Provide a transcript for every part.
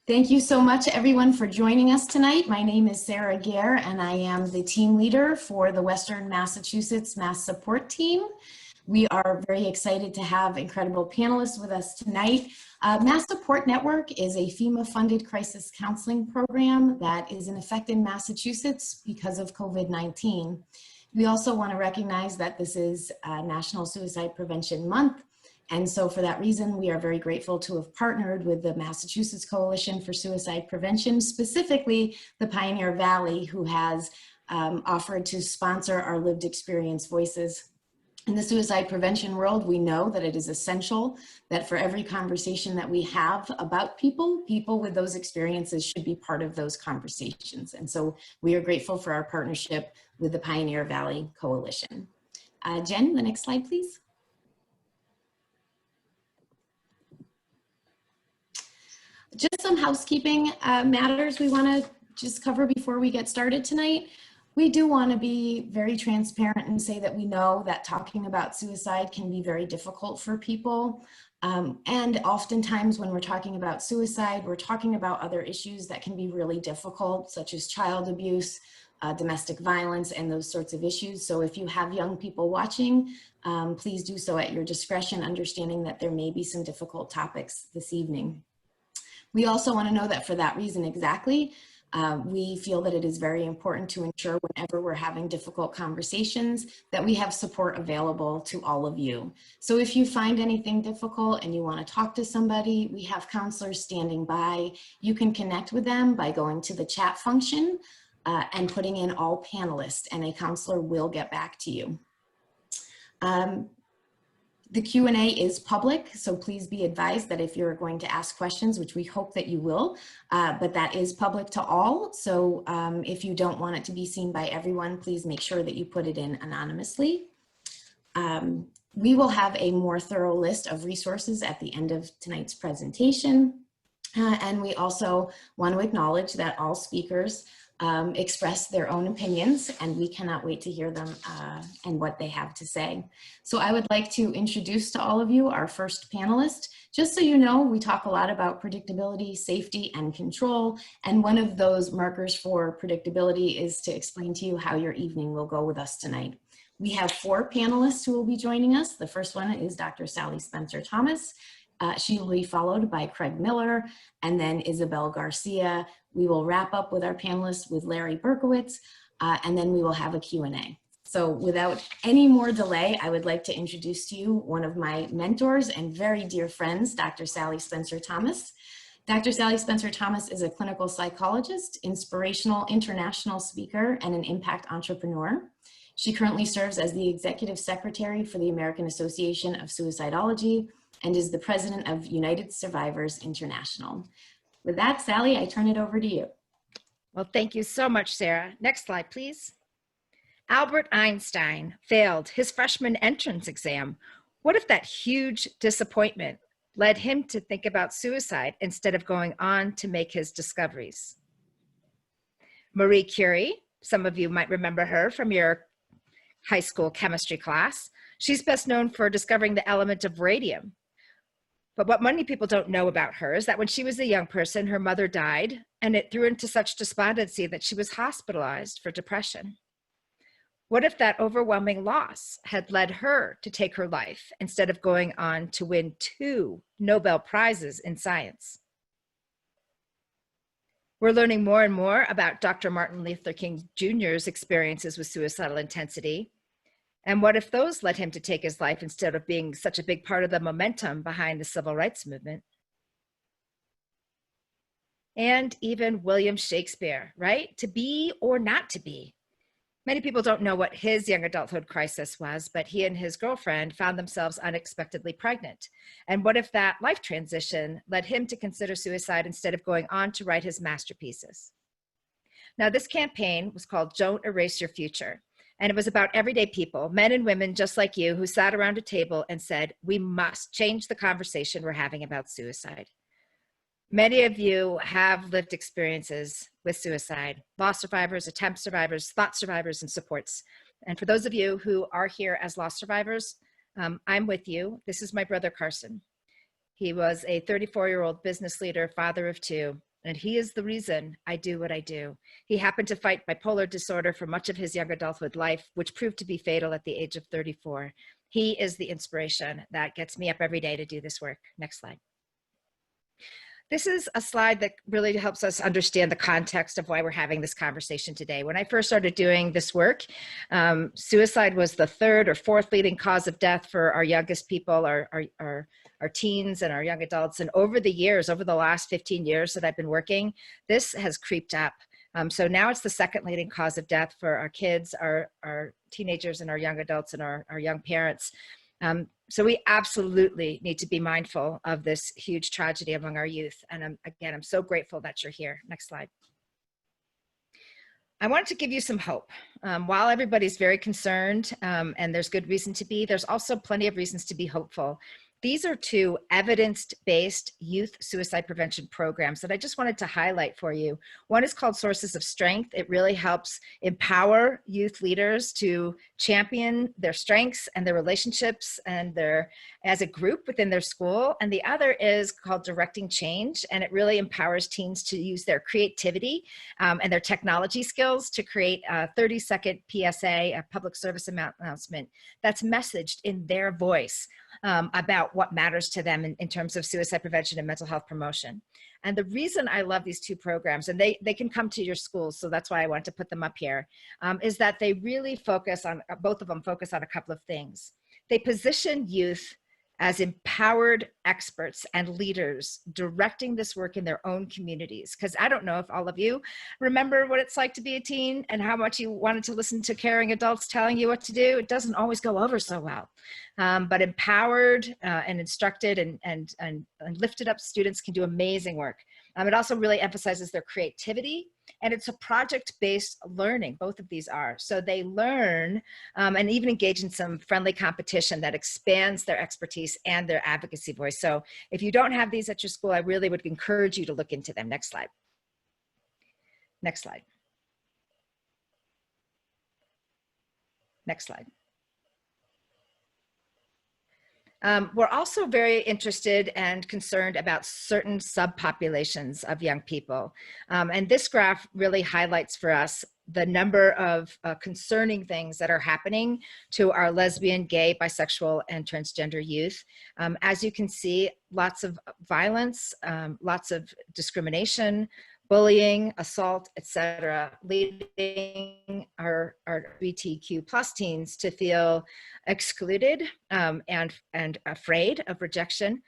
Thank you so much, everyone, for joining us tonight. My name is Sarah Gare, and I am the team leader for the Western Massachusetts Mass Support team. We are very excited to have incredible panelists with us tonight. Mass Support Network is a FEMA-funded crisis counseling program that is in effect in Massachusetts because of COVID-19. We also want to recognize that this is National Suicide Prevention Month. And so for that reason, we are very grateful to have partnered with the Massachusetts Coalition for Suicide Prevention, specifically the Pioneer Valley, who has offered to sponsor our lived experience voices. In the suicide prevention world, we know that it is essential that for every conversation that we have about people with those experiences should be part of those conversations. And so we are grateful for our partnership with the Pioneer Valley Coalition. Jen, the next slide, please. Just some housekeeping matters we want to just cover before we get started tonight. We do want to be very transparent and say that we know that talking about suicide can be very difficult for people. And oftentimes when we're talking about suicide, we're talking about other issues that can be really difficult, such as child abuse, domestic violence, and those sorts of issues. So if you have young people watching, please do so at your discretion, understanding that there may be some difficult topics this evening. We also want to know that for that reason exactly, we feel that it is very important to ensure whenever we're having difficult conversations that we have support available to all of you. So if you find anything difficult and you want to talk to somebody, we have counselors standing by. You can connect with them by going to the chat function and putting in all panelists, and a counselor will get back to you. The Q&A is public, so please be advised that if you're going to ask questions, which we hope that you will, but that is public to all. So if you don't want it to be seen by everyone, please make sure that you put it in anonymously. We will have a more thorough list of resources at the end of tonight's presentation. And we also want to acknowledge that all speakers express their own opinions, and we cannot wait to hear them and what they have to say. So I would like to introduce to all of you our first panelist. Just so you know, we talk a lot about predictability, safety, and control, and one of those markers for predictability is to explain to you how your evening will go with us tonight. We have 4 panelists who will be joining us. The first one is Dr. Sally Spencer-Thomas. She will be followed by Craig Miller and then Isabelle Garcia. We will wrap up with our panelists with Larry Berkowitz, and then we will have a Q&A. So without any more delay, I would like to introduce to you one of my mentors and very dear friends, Dr. Sally Spencer-Thomas. Dr. Sally Spencer-Thomas is a clinical psychologist, inspirational international speaker, and an impact entrepreneur. She currently serves as the executive secretary for the American Association of Suicidology and is the president of United Survivors International. With that, Sally, I turn it over to you. Well, thank you so much, Sarah. Next slide, please. Albert Einstein failed his freshman entrance exam. What if that huge disappointment led him to think about suicide instead of going on to make his discoveries? Marie Curie, some of you might remember her from your high school chemistry class. She's best known for discovering the element of radium. But what many people don't know about her is that when she was a young person, her mother died, and it threw her into such despondency that she was hospitalized for depression. What if that overwhelming loss had led her to take her life instead of going on to win 2 Nobel Prizes in science? We're learning more and more about Dr. Martin Luther King Jr.'s experiences with suicidal intensity. And what if those led him to take his life instead of being such a big part of the momentum behind the civil rights movement? And even William Shakespeare, right? To be or not to be. Many people don't know what his young adulthood crisis was, but he and his girlfriend found themselves unexpectedly pregnant. And what if that life transition led him to consider suicide instead of going on to write his masterpieces? Now, this campaign was called Don't Erase Your Future. And it was about everyday people, men and women just like you, who sat around a table and said, we must change the conversation we're having about suicide. Many of you have lived experiences with suicide, loss survivors, attempt survivors, thought survivors, and supports. And for those of you who are here as loss survivors, I'm with you. This is my brother, Carson. He was a 34-year-old business leader, father of 2, and he is the reason I do what I do. He happened to fight bipolar disorder for much of his young adulthood life, which proved to be fatal at the age of 34. He is the inspiration that gets me up every day to do this work. Next slide. This is a slide that really helps us understand the context of why we're having this conversation today. When I first started doing this work, suicide was the third or fourth leading cause of death for our youngest people, our teens and our young adults. And over the years, over the last 15 years that I've been working, this has creeped up. So now it's the second leading cause of death for our kids, our teenagers and our young adults and our young parents. So we absolutely need to be mindful of this huge tragedy among our youth. And again, I'm so grateful that you're here. Next slide. I wanted to give you some hope. While everybody's very concerned and there's good reason to be, there's also plenty of reasons to be hopeful. These are two evidence-based youth suicide prevention programs that I just wanted to highlight for you. One is called Sources of Strength. It really helps empower youth leaders to champion their strengths and their relationships and their as a group within their school. And the other is called Directing Change, and it really empowers teens to use their creativity and their technology skills to create a 30-second PSA, a public service announcement, that's messaged in their voice about what matters to them in terms of suicide prevention and mental health promotion. And the reason I love these two programs, and they can come to your schools, so that's why I want to put them up here, is that they really focus on, both of them focus on a couple of things. They position youth as empowered experts and leaders directing this work in their own communities. Because I don't know if all of you remember what it's like to be a teen and how much you wanted to listen to caring adults telling you what to do. It doesn't always go over so well. But empowered and instructed and lifted up students can do amazing work. It also really emphasizes their creativity, and it's a project-based learning. Both of these are. So they learn and even engage in some friendly competition that expands their expertise and their advocacy voice. So if you don't have these at your school, I really would encourage you to look into them. Next slide. Next slide. Next slide. We're also very interested and concerned about certain subpopulations of young people. And this graph really highlights for us the number of concerning things that are happening to our lesbian, gay, bisexual, and transgender youth. As you can see, lots of violence, lots of discrimination, bullying, assault, etc., leading our LGBTQ plus teens to feel excluded and afraid of rejection.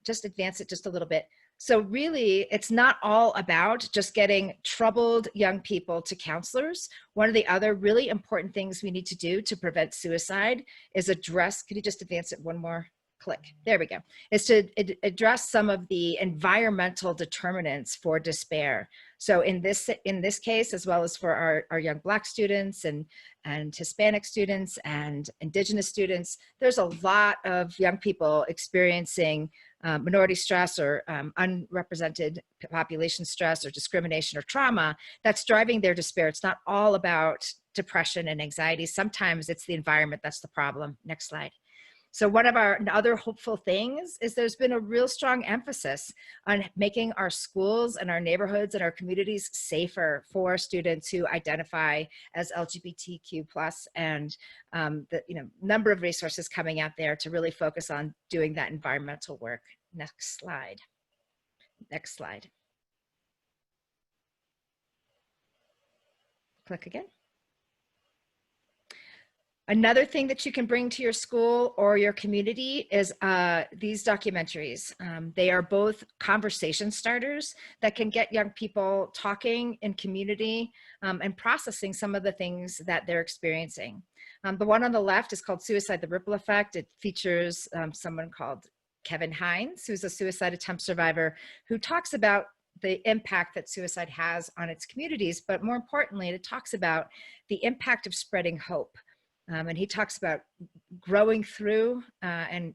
Just advance it just a little bit. So really, it's not all about just getting troubled young people to counselors. One of the other really important things we need to do to prevent suicide is address, could you just advance it one more? Click. There we go. Is to address some of the environmental determinants for despair. So in this case, as well as for our young Black students and Hispanic students and Indigenous students, there's a lot of young people experiencing minority stress or unrepresented population stress or discrimination or trauma that's driving their despair. It's not all about depression and anxiety. Sometimes it's the environment that's the problem. Next slide. So one of our other hopeful things is there's been a real strong emphasis on making our schools and our neighborhoods and our communities safer for students who identify as LGBTQ+, and the number of resources coming out there to really focus on doing that environmental work. Next slide. Next slide. Click again. Another thing that you can bring to your school or your community is these documentaries. They are both conversation starters that can get young people talking in community and processing some of the things that they're experiencing. The one on the left is called Suicide: The Ripple Effect. It features someone called Kevin Hines, who's a suicide attempt survivor, who talks about the impact that suicide has on its communities, but more importantly, it talks about the impact of spreading hope. And he talks about growing through and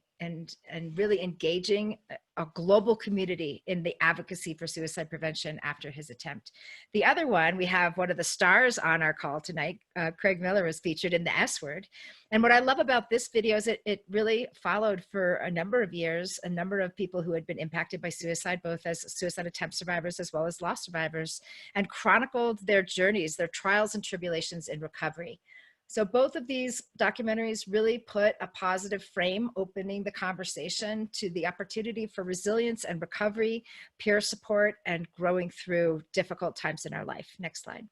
really engaging a global community in the advocacy for suicide prevention after his attempt. The other one, we have one of the stars on our call tonight. Craig Miller was featured in the S Word. And what I love about this video is it really followed for a number of years, a number of people who had been impacted by suicide, both as suicide attempt survivors as well as loss survivors, and chronicled their journeys, their trials and tribulations in recovery. So both of these documentaries really put a positive frame, opening the conversation to the opportunity for resilience and recovery, peer support, and growing through difficult times in our life. Next slide.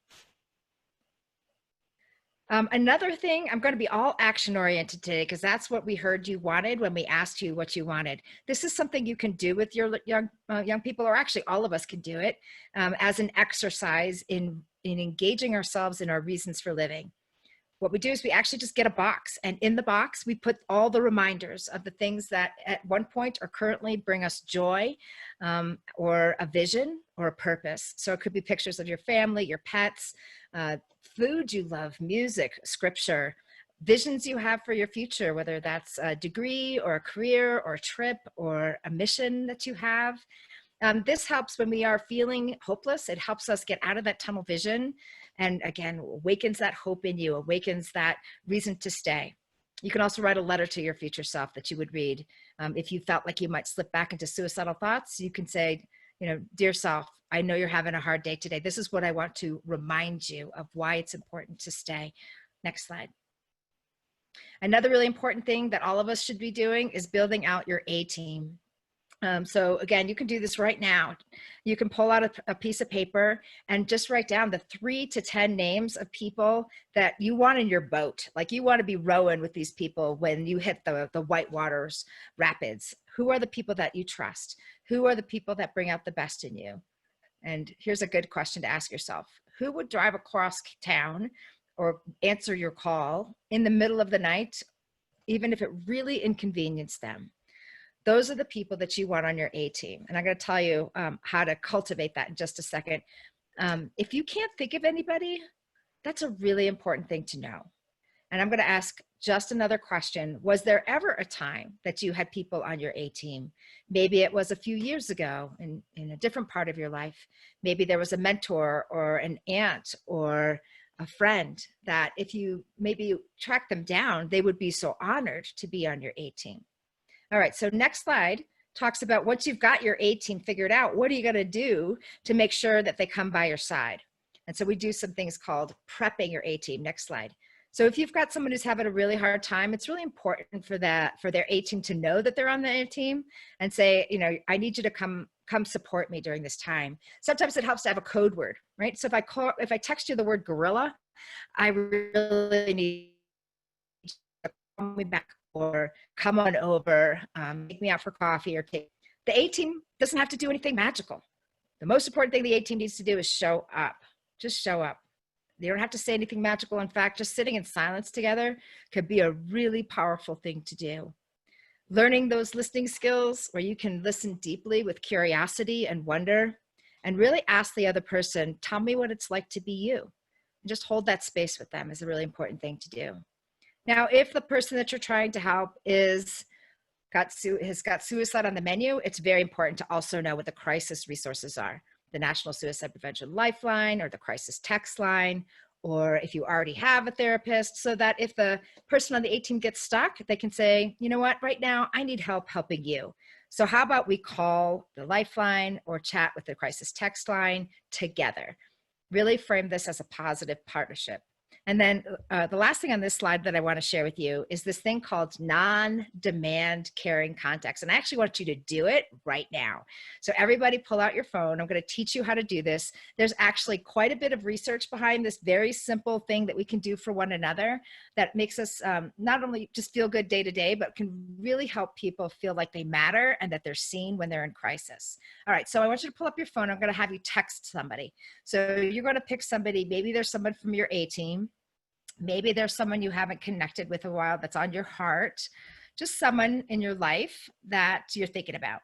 Another thing, I'm going to be all action oriented today because that's what we heard you wanted when we asked you what you wanted. This is something you can do with your young people, or actually all of us can do it as an exercise in engaging ourselves in our reasons for living. What we do is we actually just get a box, and in the box we put all the reminders of the things that at one point or currently bring us joy, or a vision or a purpose. So it could be pictures of your family, your pets, food you love, music, scripture, visions you have for your future, whether that's a degree or a career or a trip or a mission that you have. This helps when we are feeling hopeless. It helps us get out of that tunnel vision, and again, awakens that hope in you, awakens that reason to stay. You can also write a letter to your future self that you would read. If you felt like you might slip back into suicidal thoughts, you can say, dear self, I know you're having a hard day today. This is what I want to remind you of, why it's important to stay. Next slide. Another really important thing that all of us should be doing is building out your A-team. So again, you can do this right now. You can pull out a piece of paper and just write down the 3 to 10 names of people that you want in your boat. Like, you want to be rowing with these people when you hit the white waters rapids. Who are the people that you trust? Who are the people that bring out the best in you? And here's a good question to ask yourself. Who would drive across town or answer your call in the middle of the night, even if it really inconvenienced them? Those are the people that you want on your A-team. And I'm going to tell you how to cultivate that in just a second. If you can't think of anybody, that's a really important thing to know. And I'm going to ask just another question. Was there ever a time that you had people on your A-team? Maybe it was a few years ago in a different part of your life. Maybe there was a mentor or an aunt or a friend that if you maybe track them down, they would be so honored to be on your A-team. All right, so next slide talks about, once you've got your A-team figured out, what are you gonna do to make sure that they come by your side? And so we do some things called prepping your A-team. Next slide. So if you've got someone who's having a really hard time, it's really important for their A-team to know that they're on the A-team and say, I need you to come support me during this time. Sometimes it helps to have a code word, right? So if I text you the word gorilla, I really need you to call me back, or come on over, take me out for coffee, or the A-team doesn't have to do anything magical. The most important thing the A-team needs to do is show up. Just show up. You don't have to say anything magical. In fact, just sitting in silence together could be a really powerful thing to do. Learning those listening skills where you can listen deeply with curiosity and wonder, and really ask the other person, tell me what it's like to be you. And just hold that space with them is a really important thing to do. Now, if the person that you're trying to help has got suicide on the menu, it's very important to also know what the crisis resources are. The National Suicide Prevention Lifeline, or the crisis text line, or if you already have a therapist, so that if the person on the A-team gets stuck, they can say, you know what, right now I need help helping you. So how about we call the Lifeline or chat with the crisis text line together? Really frame this as a positive partnership. And then the last thing on this slide that I want to share with you is this thing called non-demand caring contacts. And I actually want you to do it right now. So everybody pull out your phone. I'm going to teach you how to do this. There's actually quite a bit of research behind this very simple thing that we can do for one another that makes us not only just feel good day to day, but can really help people feel like they matter and that they're seen when they're in crisis. All right, so I want you to pull up your phone. I'm going to have you text somebody. So you're going to pick somebody. Maybe there's someone from your A-team. Maybe there's someone you haven't connected with a while that's on your heart, just someone in your life that you're thinking about.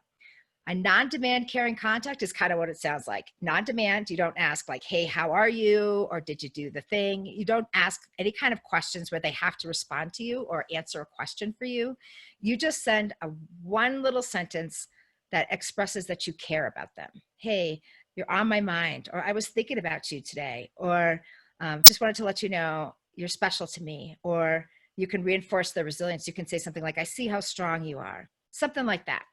A non-demand caring contact is kind of what it sounds like. Non-demand, you don't ask like, hey, how are you? Or did you do the thing? You don't ask any kind of questions where they have to respond to you or answer a question for you. You just send one little sentence, that expresses that you care about them. Hey, you're on my mind, or I was thinking about you today, or just wanted to let you know you're special to me. Or you can reinforce their resilience. You can say something like, I see how strong you are, something like that.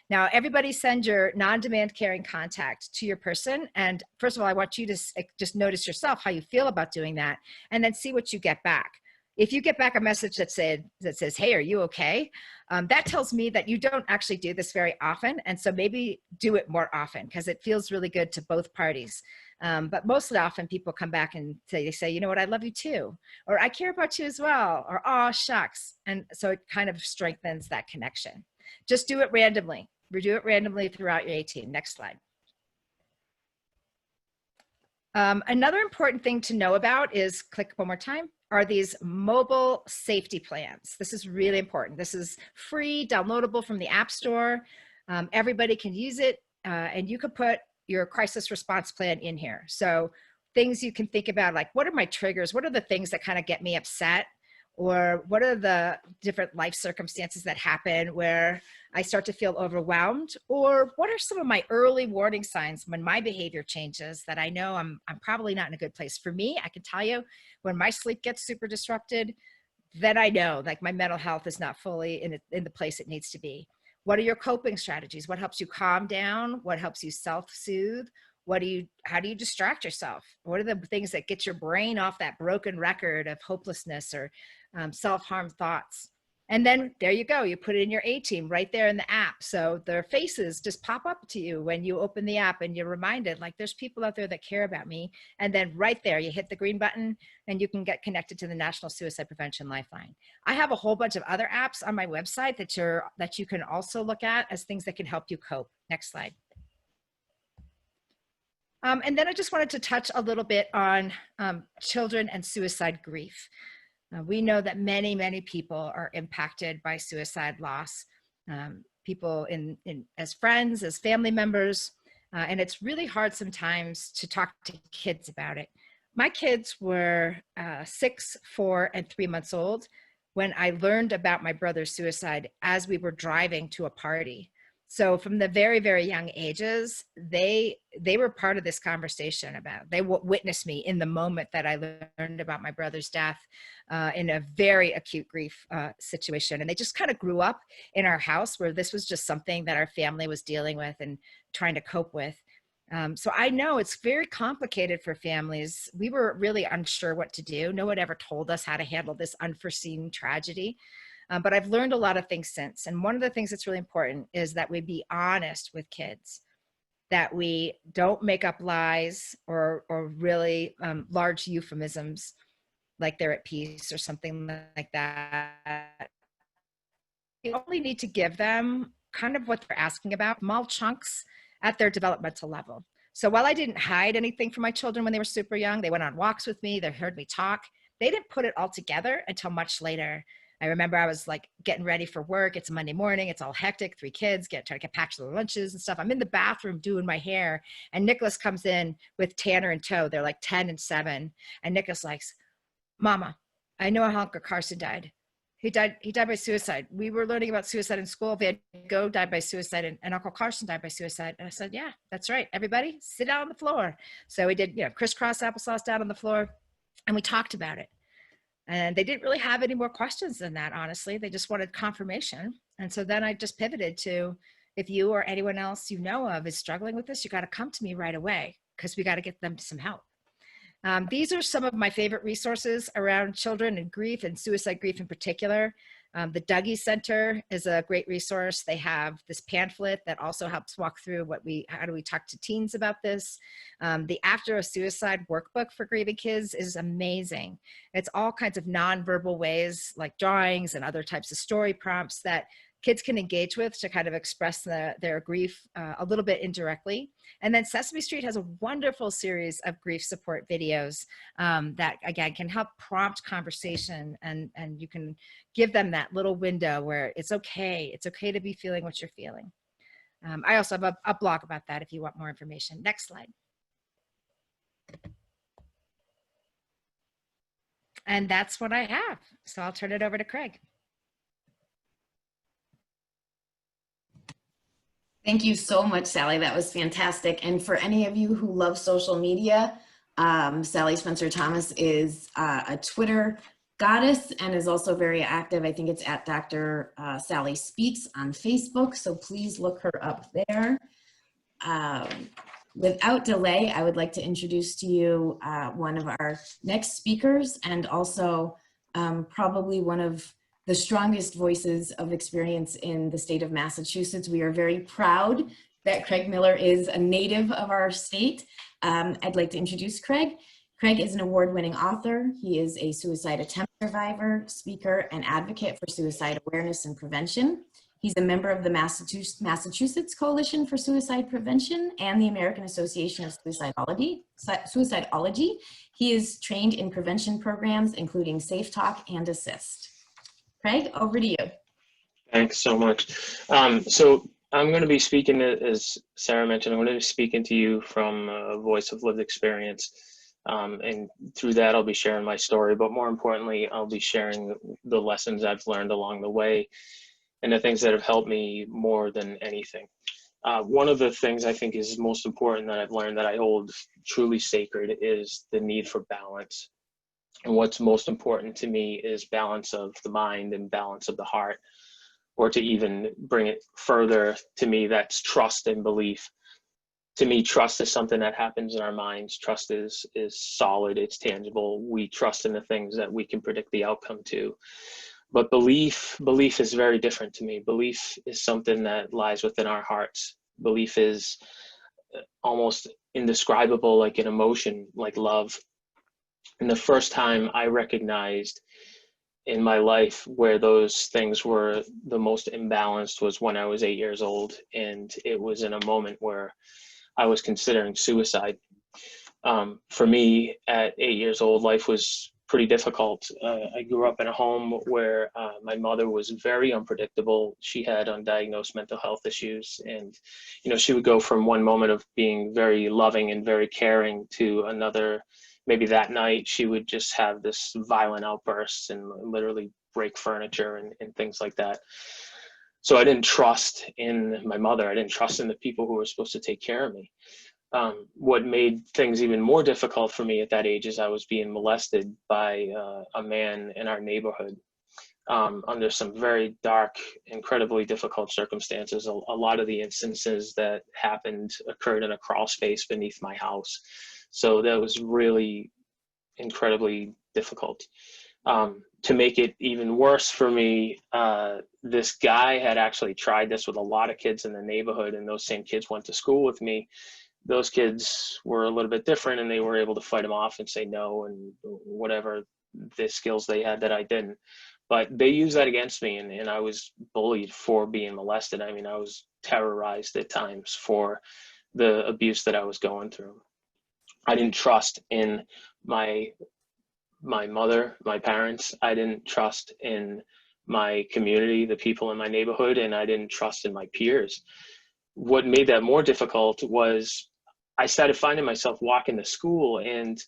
Now, everybody send your non-demand caring contact to your person. And first of all, I want you to just notice yourself how you feel about doing that, and then see what you get back. If you get back a message that says, hey, are you okay? That tells me that you don't actually do this very often. And so maybe do it more often, because it feels really good to both parties. But mostly often people come back and they say, you know what, I love you too. Or I care about you as well. Or, oh, shucks. And so it kind of strengthens that connection. Just do it randomly. Do it randomly throughout your ATeam. Next slide. Another important thing to know about is, click one more time, are these mobile safety plans. This is really important. This is free, downloadable from the App Store. Everybody can use it, and you could put your crisis response plan in here. So things you can think about, like, what are my triggers? What are the things that kind of get me upset? Or what are the different life circumstances that happen where I start to feel overwhelmed? Or what are some of my early warning signs when my behavior changes that I know I'm probably not in a good place? For me, I can tell you, when my sleep gets super disrupted, then I know, like, my mental health is not fully in the place it needs to be. What are your coping strategies? What helps you calm down? What helps you self-soothe? How do you distract yourself? What are the things that get your brain off that broken record of hopelessness or self-harm thoughts? And then there you go. You put it in your ATeam right there in the app. So their faces just pop up to you when you open the app, and you're reminded, like, there's people out there that care about me. And then right there, you hit the green button and you can get connected to the National Suicide Prevention Lifeline. I have a whole bunch of other apps on my website that you can also look at as things that can help you cope. Next slide. And then I just wanted to touch a little bit on children and suicide grief. We know that many, many people are impacted by suicide loss, people as friends, as family members, and it's really hard sometimes to talk to kids about it. My kids were 6, 4, and 3 months old when I learned about my brother's suicide as we were driving to a party. So from the very, very young ages, they were part of this conversation they witnessed me in the moment that I learned about my brother's death in a very acute grief situation. And they just kind of grew up in our house where this was just something that our family was dealing with and trying to cope with. So I know it's very complicated for families. We were really unsure what to do. No one ever told us how to handle this unforeseen tragedy. But I've learned a lot of things since. And one of the things that's really important is that we be honest with kids, that we don't make up lies or really large euphemisms like they're at peace or something like that. You only need to give them kind of what they're asking about, small chunks at their developmental level. So while I didn't hide anything from my children when they were super young, they went on walks with me, they heard me talk, they didn't put it all together until much later. I remember I was like getting ready for work. It's a Monday morning. It's all hectic. 3 kids trying to get packed to their lunches and stuff. I'm in the bathroom doing my hair, and Nicholas comes in with Tanner in tow. They're like 10 and 7. And Nicholas likes, Mama, I know how Uncle Carson died. He died by suicide. We were learning about suicide in school. Van Gogh died by suicide, and Uncle Carson died by suicide. And I said, yeah, that's right. Everybody sit down on the floor. So we did, crisscross applesauce down on the floor, and we talked about it. And they didn't really have any more questions than that, honestly. They just wanted confirmation. And so then I just pivoted to, if you or anyone else you know of is struggling with this, you got to come to me right away, because we got to get them some help. These are some of my favorite resources around children and grief, and suicide grief in particular. The Dougie Center is a great resource. They have this pamphlet that also helps walk through how do we talk to teens about this. The After a Suicide workbook for grieving kids is amazing. It's all kinds of nonverbal ways, like drawings and other types of story prompts that kids can engage with to kind of express their grief a little bit indirectly. And then Sesame Street has a wonderful series of grief support videos that, again, can help prompt conversation, and you can give them that little window where it's okay to be feeling what you're feeling. I also have a blog about that if you want more information. Next slide. And that's what I have. So I'll turn it over to Craig. Thank you so much, Sally. That was fantastic. And for any of you who love social media, Sally Spencer Thomas is a Twitter goddess and is also very active. I think it's at Dr. Sally Speaks on Facebook. So please look her up there. Without delay, I would like to introduce to you one of our next speakers, and also probably one of the strongest voices of experience in the state of Massachusetts. We are very proud that Craig Miller is a native of our state. I'd like to introduce Craig. Craig is an award-winning author. He is a suicide attempt survivor, speaker, and advocate for suicide awareness and prevention. He's a member of the Massachusetts Coalition for Suicide Prevention and the American Association of Suicidology. He is trained in prevention programs, including Safe Talk and Assist. Craig, over to you. Thanks so much. So I'm going to be speaking, as Sarah mentioned, I'm going to be speaking to you from a voice of lived experience. And through that, I'll be sharing my story, but more importantly, I'll be sharing the lessons I've learned along the way and the things that have helped me more than anything. One of the things I think is most important that I've learned that I hold truly sacred is the need for balance. And what's most important to me is balance of the mind and balance of the heart, or to even bring it further, to me, that's trust and belief. To me, trust is something that happens in our minds. Trust is solid, it's tangible. We trust in the things that we can predict the outcome to. But belief is very different to me. Belief is something that lies within our hearts. Belief is almost indescribable, like an emotion, like love. And the first time I recognized in my life where those things were the most imbalanced was when I was 8 years old. And it was in a moment where I was considering suicide. For me, at 8 years old, life was pretty difficult. I grew up in a home where my mother was very unpredictable. She had undiagnosed mental health issues, and she would go from one moment of being very loving and very caring to another. Maybe that night she would just have this violent outbursts and literally break furniture and things like that. So I didn't trust in my mother. I didn't trust in the people who were supposed to take care of me. What made things even more difficult for me at that age is I was being molested by a man in our neighborhood under some very dark, incredibly difficult circumstances. A lot of the instances that happened occurred in a crawl space beneath my house. So that was really incredibly difficult. To make it even worse for me, this guy had actually tried this with a lot of kids in the neighborhood, and those same kids went to school with me. Those kids were a little bit different, and they were able to fight him off and say no and whatever the skills they had that I didn't. But they used that against me, and I was bullied for being molested. I mean, I was terrorized at times for the abuse that I was going through. I didn't trust in my mother, my parents. I didn't trust in my community, the people in my neighborhood, and I didn't trust in my peers. What made that more difficult was I started finding myself walking to school, and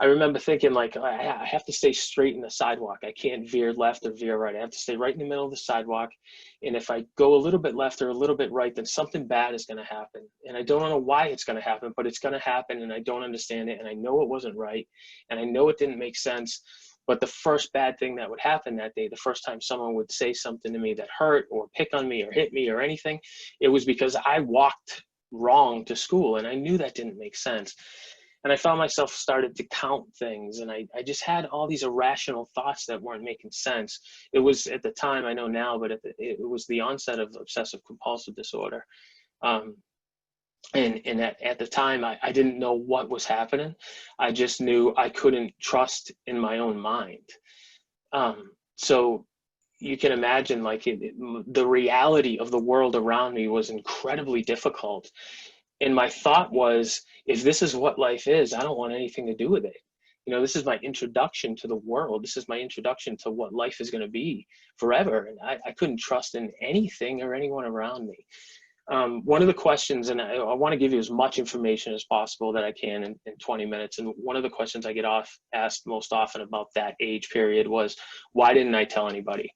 I remember thinking, like, I have to stay straight in the sidewalk. I can't veer left or veer right. I have to stay right in the middle of the sidewalk. And if I go a little bit left or a little bit right, then something bad is going to happen. And I don't know why it's going to happen, but it's going to happen. And I don't understand it. And I know it wasn't right. And I know it didn't make sense. But the first bad thing that would happen that day, the first time someone would say something to me that hurt or pick on me or hit me or anything, it was because I walked wrong to school. And I knew that didn't make sense. And I found myself started to count things, and I just had all these irrational thoughts that weren't making sense. It was at the time, I know now, but it was the onset of obsessive compulsive disorder. And at the time, I didn't know what was happening. I just knew I couldn't trust in my own mind. So you can imagine, like, the reality of the world around me was incredibly difficult. And my thought was, if this is what life is, I don't want anything to do with it. This is my introduction to the world. This is my introduction to what life is going to be forever. And I couldn't trust in anything or anyone around me. One of the questions, and I want to give you as much information as possible that I can in 20 minutes. And one of the questions I get asked most often about that age period was, why didn't I tell anybody?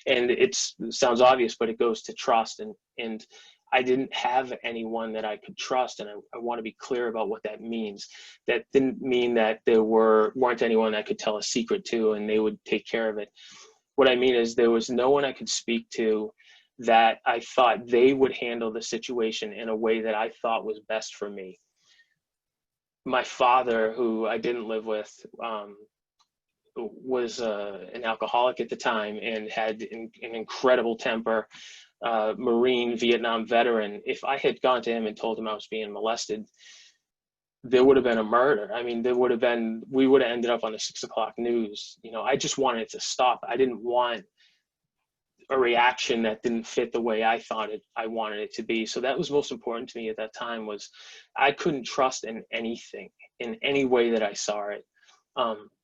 And it sounds obvious, but it goes to trust. And I didn't have anyone that I could trust, and I want to be clear about what that means. That didn't mean that there weren't anyone I could tell a secret to and they would take care of it. What I mean is there was no one I could speak to that I thought they would handle the situation in a way that I thought was best for me. My father, who I didn't live with, was an alcoholic at the time and had an incredible temper, Marine Vietnam veteran. If I had gone to him and told him I was being molested, there would have been a murder. I mean, we would have ended up on the 6 o'clock news. You know, I just wanted it to stop. I didn't want a reaction that didn't fit the way I wanted it to be. So that was most important to me at that time, was I couldn't trust in anything, in any way that I saw it.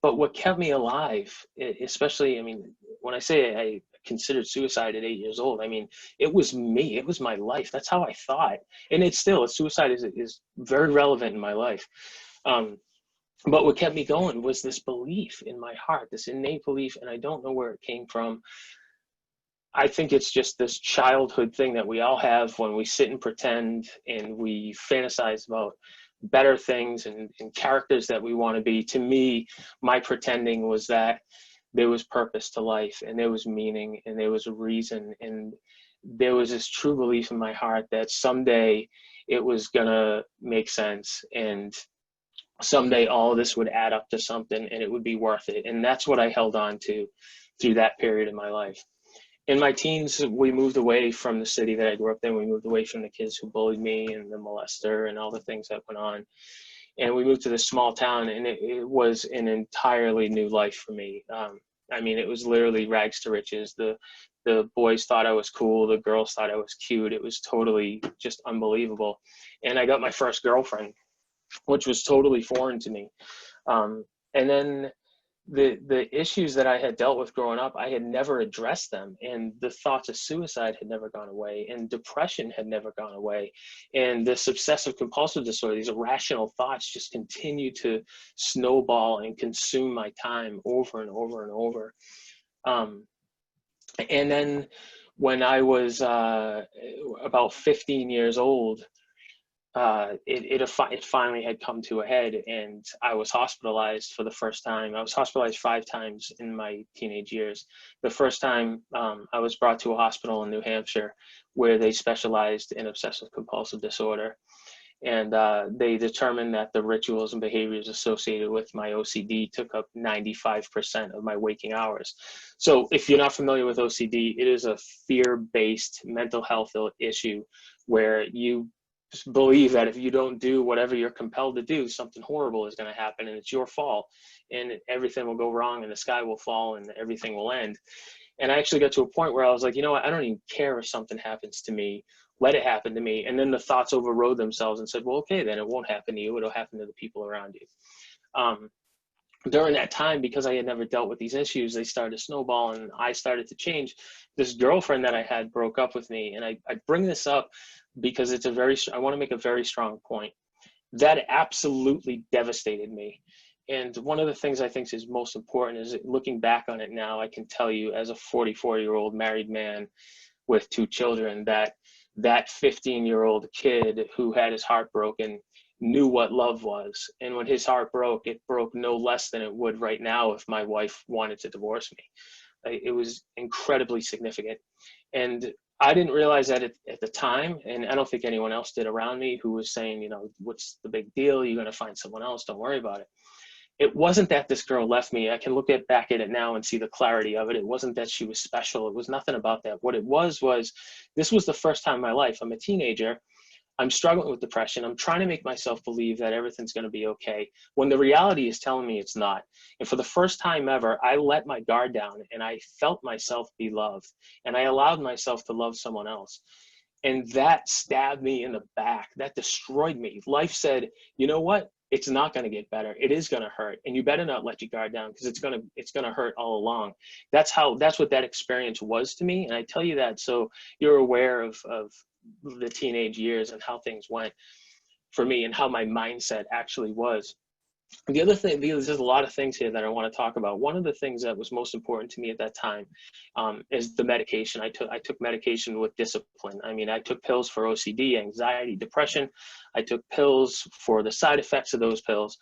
But what kept me alive, especially, I mean, when I say I considered suicide at 8 years old, I mean, it was me, it was my life. That's how I thought. And suicide is very relevant in my life. But what kept me going was this belief in my heart, this innate belief, and I don't know where it came from. I think it's just this childhood thing that we all have when we sit and pretend and we fantasize about better things and characters that we want to be. To me, my pretending was that there was purpose to life, and there was meaning, and there was a reason, and there was this true belief in my heart that someday it was gonna make sense, and someday all of this would add up to something and it would be worth it. And that's what I held on to through that period of my life. In my teens, we moved away from the city that I grew up in. We moved away from the kids who bullied me and the molester and all the things that went on. And we moved to this small town, and it was an entirely new life for me. I mean, it was literally rags to riches. The boys thought I was cool. The girls thought I was cute. It was totally just unbelievable. And I got my first girlfriend, which was totally foreign to me. And then the issues that I had dealt with growing up, I had never addressed them, and the thoughts of suicide had never gone away, and depression had never gone away, and this obsessive compulsive disorder, these irrational thoughts just continued to snowball and consume my time over and over and over. And then when I was about 15 years old, it finally had come to a head, and I was hospitalized for the first time. I was hospitalized 5 times in my teenage years. The first time I was brought to a hospital in New Hampshire where they specialized in obsessive compulsive disorder. And they determined that the rituals and behaviors associated with my OCD took up 95% of my waking hours. So if you're not familiar with OCD, it is a fear-based mental health issue where you believe that if you don't do whatever you're compelled to do, something horrible is going to happen, and it's your fault, and everything will go wrong, and the sky will fall, and everything will end. And I actually got to a point where I was like, you know what, I don't even care if something happens to me. Let it happen to me. And then the thoughts overrode themselves and said, well, okay, then it won't happen to you. It'll happen to the people around you. During that time, because I had never dealt with these issues, they started to snowball, and I started to change. This girlfriend that I had broke up with me, and I bring this up because I want to make a very strong point. That absolutely devastated me. And one of the things I think is most important is, looking back on it now, I can tell you as a 44-year-old married man with 2 children, that 15-year-old kid who had his heart broken knew what love was. And when his heart broke, it broke no less than it would right now if my wife wanted to divorce me. It was incredibly significant. And I didn't realize that at the time, and I don't think anyone else did around me, who was saying, you know, what's the big deal? You're going to find someone else. Don't worry about it. It wasn't that this girl left me. I can look back at it now and see the clarity of it. It wasn't that she was special. It was nothing about that. What it was this was the first time in my life. I'm a teenager. I'm struggling with depression. I'm trying to make myself believe that everything's going to be okay, when the reality is telling me it's not. And for the first time ever, I let my guard down, and I felt myself be loved, and I allowed myself to love someone else. And that stabbed me in the back. That destroyed me. Life said, you know what? It's not going to get better. It is going to hurt, and you better not let your guard down, because it's going to hurt all along. That's what that experience was to me. And I tell you that so you're aware of the teenage years and how things went for me and how my mindset actually was. The other thing, because there's a lot of things here that I want to talk about. One of the things that was most important to me at that time is the medication. I took medication with discipline. I mean, I took pills for OCD, anxiety, depression. I took pills for the side effects of those pills.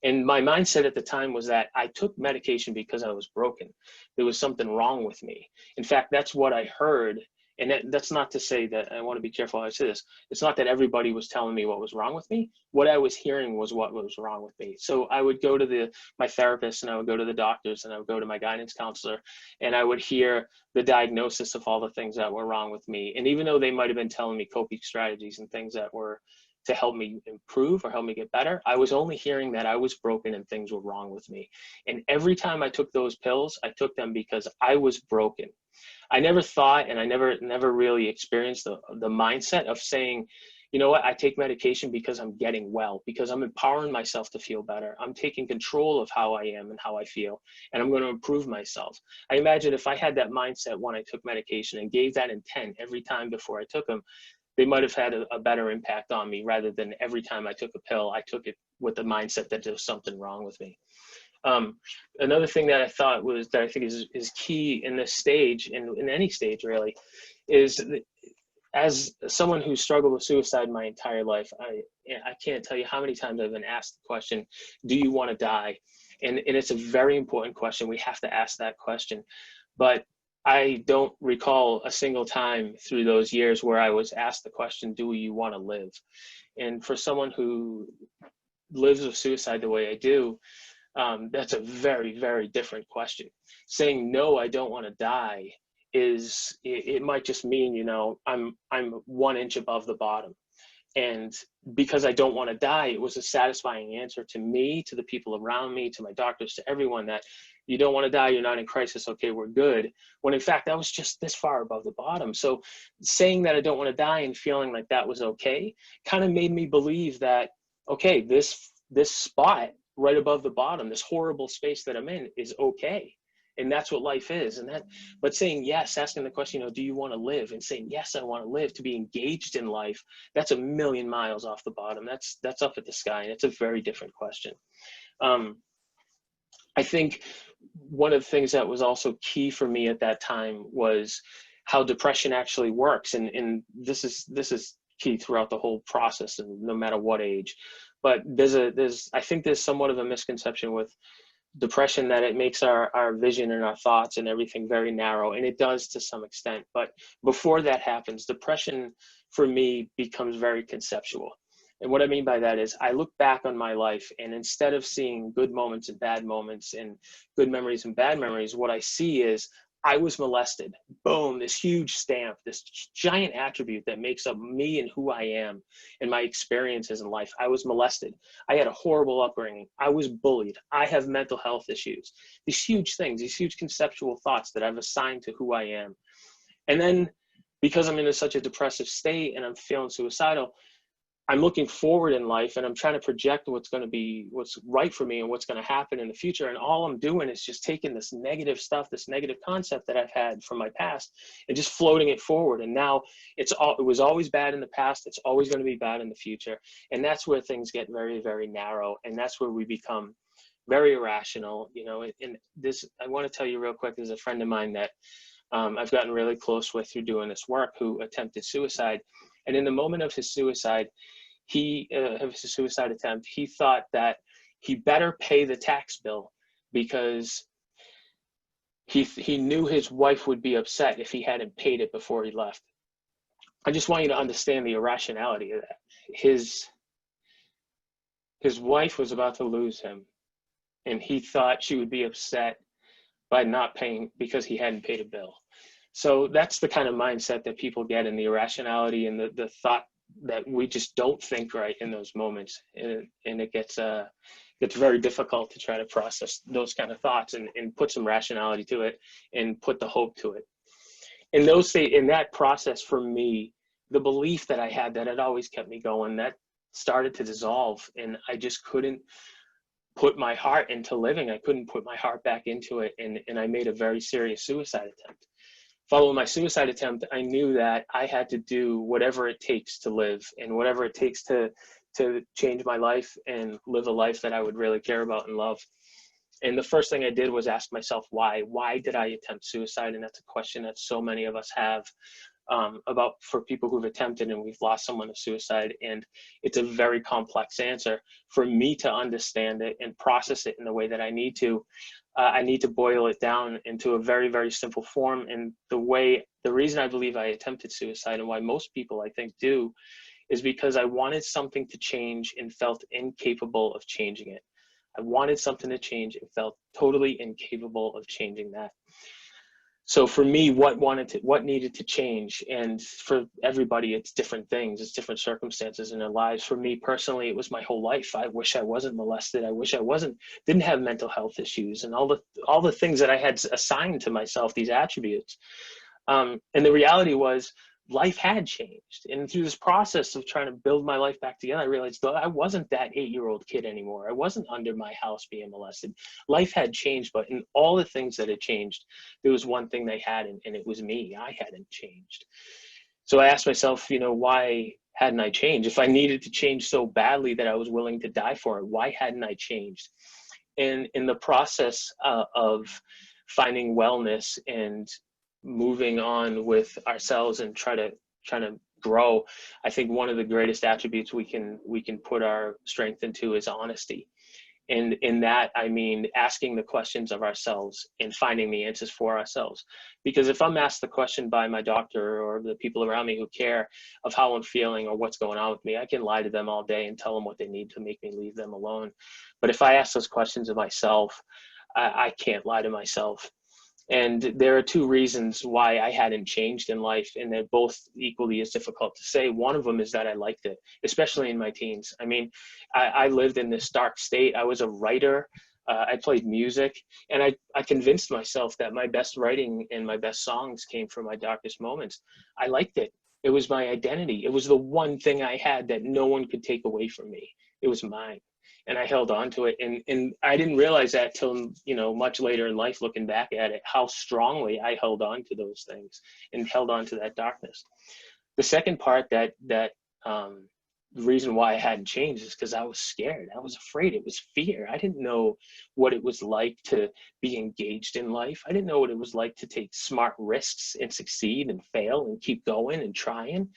And my mindset at the time was that I took medication because I was broken. There was something wrong with me. In fact, that's what I heard. And that's not to say that, I want to be careful how I say this. It's not that everybody was telling me what was wrong with me. What I was hearing was what was wrong with me. So I would go to my therapist, and I would go to the doctors, and I would go to my guidance counselor, and I would hear the diagnosis of all the things that were wrong with me. And even though they might have been telling me coping strategies and things that were to help me improve or help me get better, I was only hearing that I was broken and things were wrong with me. And every time I took those pills, I took them because I was broken. I never thought, and I never really experienced the mindset of saying, you know what, I take medication because I'm getting well, because I'm empowering myself to feel better. I'm taking control of how I am and how I feel, and I'm going to improve myself. I imagine if I had that mindset when I took medication and gave that intent every time before I took them, they might have had a better impact on me, rather than every time I took a pill, I took it with the mindset that there was something wrong with me. Another thing that I think is key in this stage, and in any stage really, is as someone who struggled with suicide my entire life, I can't tell you how many times I've been asked the question, do you want to die? And it's a very important question. We have to ask that question. But I don't recall a single time through those years where I was asked the question, do you want to live? And for someone who lives with suicide the way I do, that's a very, very different question. Saying, no, I don't want to die, it might just mean, you know, I'm 1 inch above the bottom. And because I don't want to die, it was a satisfying answer to me, to the people around me, to my doctors, to everyone, that you don't want to die, you're not in crisis, okay, we're good. When in fact, that was just this far above the bottom. So saying that I don't want to die and feeling like that was okay kind of made me believe that, okay, this spot right above the bottom, this horrible space that I'm in, is okay. And that's what life is. But saying yes, asking the question, you know, do you want to live? And saying, yes, I want to live, to be engaged in life, that's a million miles off the bottom. That's up at the sky. And it's a very different question. I think one of the things that was also key for me at that time was how depression actually works. And this is key throughout the whole process, and no matter what age. But I think there's somewhat of a misconception with depression that it makes our vision and our thoughts and everything very narrow, and it does to some extent. But before that happens, depression for me becomes very conceptual. And what I mean by that is I look back on my life, and instead of seeing good moments and bad moments and good memories and bad memories, what I see is I was molested. Boom, this huge stamp, this giant attribute that makes up me and who I am and my experiences in life. I was molested. I had a horrible upbringing. I was bullied. I have mental health issues. These huge things, these huge conceptual thoughts that I've assigned to who I am. And then because I'm in such a depressive state and I'm feeling suicidal, I'm looking forward in life, and I'm trying to project what's right for me and what's going to happen in the future. And all I'm doing is just taking this negative stuff, this negative concept that I've had from my past, and just floating it forward. And now it was always bad in the past. It's always going to be bad in the future. And that's where things get very, very narrow. And that's where we become very irrational, you know. And this, I want to tell you real quick, there's a friend of mine that I've gotten really close with through doing this work, who attempted suicide. And in the moment of his suicide, his suicide attempt, he thought that he better pay the tax bill because he knew his wife would be upset if he hadn't paid it before he left. I just want you to understand the irrationality of that. His wife was about to lose him, and he thought she would be upset by not paying because he hadn't paid a bill. So that's the kind of mindset that people get, in the irrationality and the thought that we just don't think right in those moments. And it gets very difficult to try to process those kind of thoughts and put some rationality to it and put the hope to it. In that process, for me, the belief that I had that had always kept me going, that started to dissolve, and I just couldn't put my heart into living. I couldn't put my heart back into it. And I made a very serious suicide attempt. Following my suicide attempt, I knew that I had to do whatever it takes to live, and whatever it takes to to change my life and live a life that I would really care about and love. And the first thing I did was ask myself, why did I attempt suicide? And that's a question that so many of us have about for people who've attempted and we've lost someone to suicide. And it's a very complex answer. For me to understand it and process it in the way that I need to boil it down into a very, very simple form. And the reason I believe I attempted suicide and why most people I think do is because I wanted something to change and felt incapable of changing it. I wanted something to change and felt totally incapable of changing that. So for me, what needed to change, and for everybody, it's different things, it's different circumstances in their lives. For me personally, it was my whole life. I wish I wasn't molested. I wish I didn't have mental health issues and all the things that I had assigned to myself, these attributes. And the reality was, life had changed. And through this process of trying to build my life back together, I realized that I wasn't that 8-year-old kid anymore. I wasn't under my house being molested. Life had changed, but in all the things that had changed, there was one thing they hadn't, and it was me. I hadn't changed. So I asked myself, why hadn't I changed? If I needed to change so badly that I was willing to die for it, why hadn't I changed? And in the process of finding wellness and moving on with ourselves and trying to grow, I think one of the greatest attributes we can put our strength into is honesty. And in that, I mean asking the questions of ourselves and finding the answers for ourselves. Because if I'm asked the question by my doctor or the people around me who care of how I'm feeling or what's going on with me, I can lie to them all day and tell them what they need to make me leave them alone. But if I ask those questions of myself, I can't lie to myself. And there are two reasons why I hadn't changed in life, and they're both equally as difficult to say. One of them is that I liked it, especially in my teens. I mean, I lived in this dark state. I was a writer. I played music, and I convinced myself that my best writing and my best songs came from my darkest moments. I liked it. It was my identity. It was the one thing I had that no one could take away from me. It was mine. And I held on to it. And I didn't realize that till, much later in life, looking back at it, how strongly I held on to those things and held on to that darkness. The second part the reason why I hadn't changed is because I was scared. I was afraid. It was fear. I didn't know what it was like to be engaged in life. I didn't know what it was like to take smart risks and succeed and fail and keep going and trying.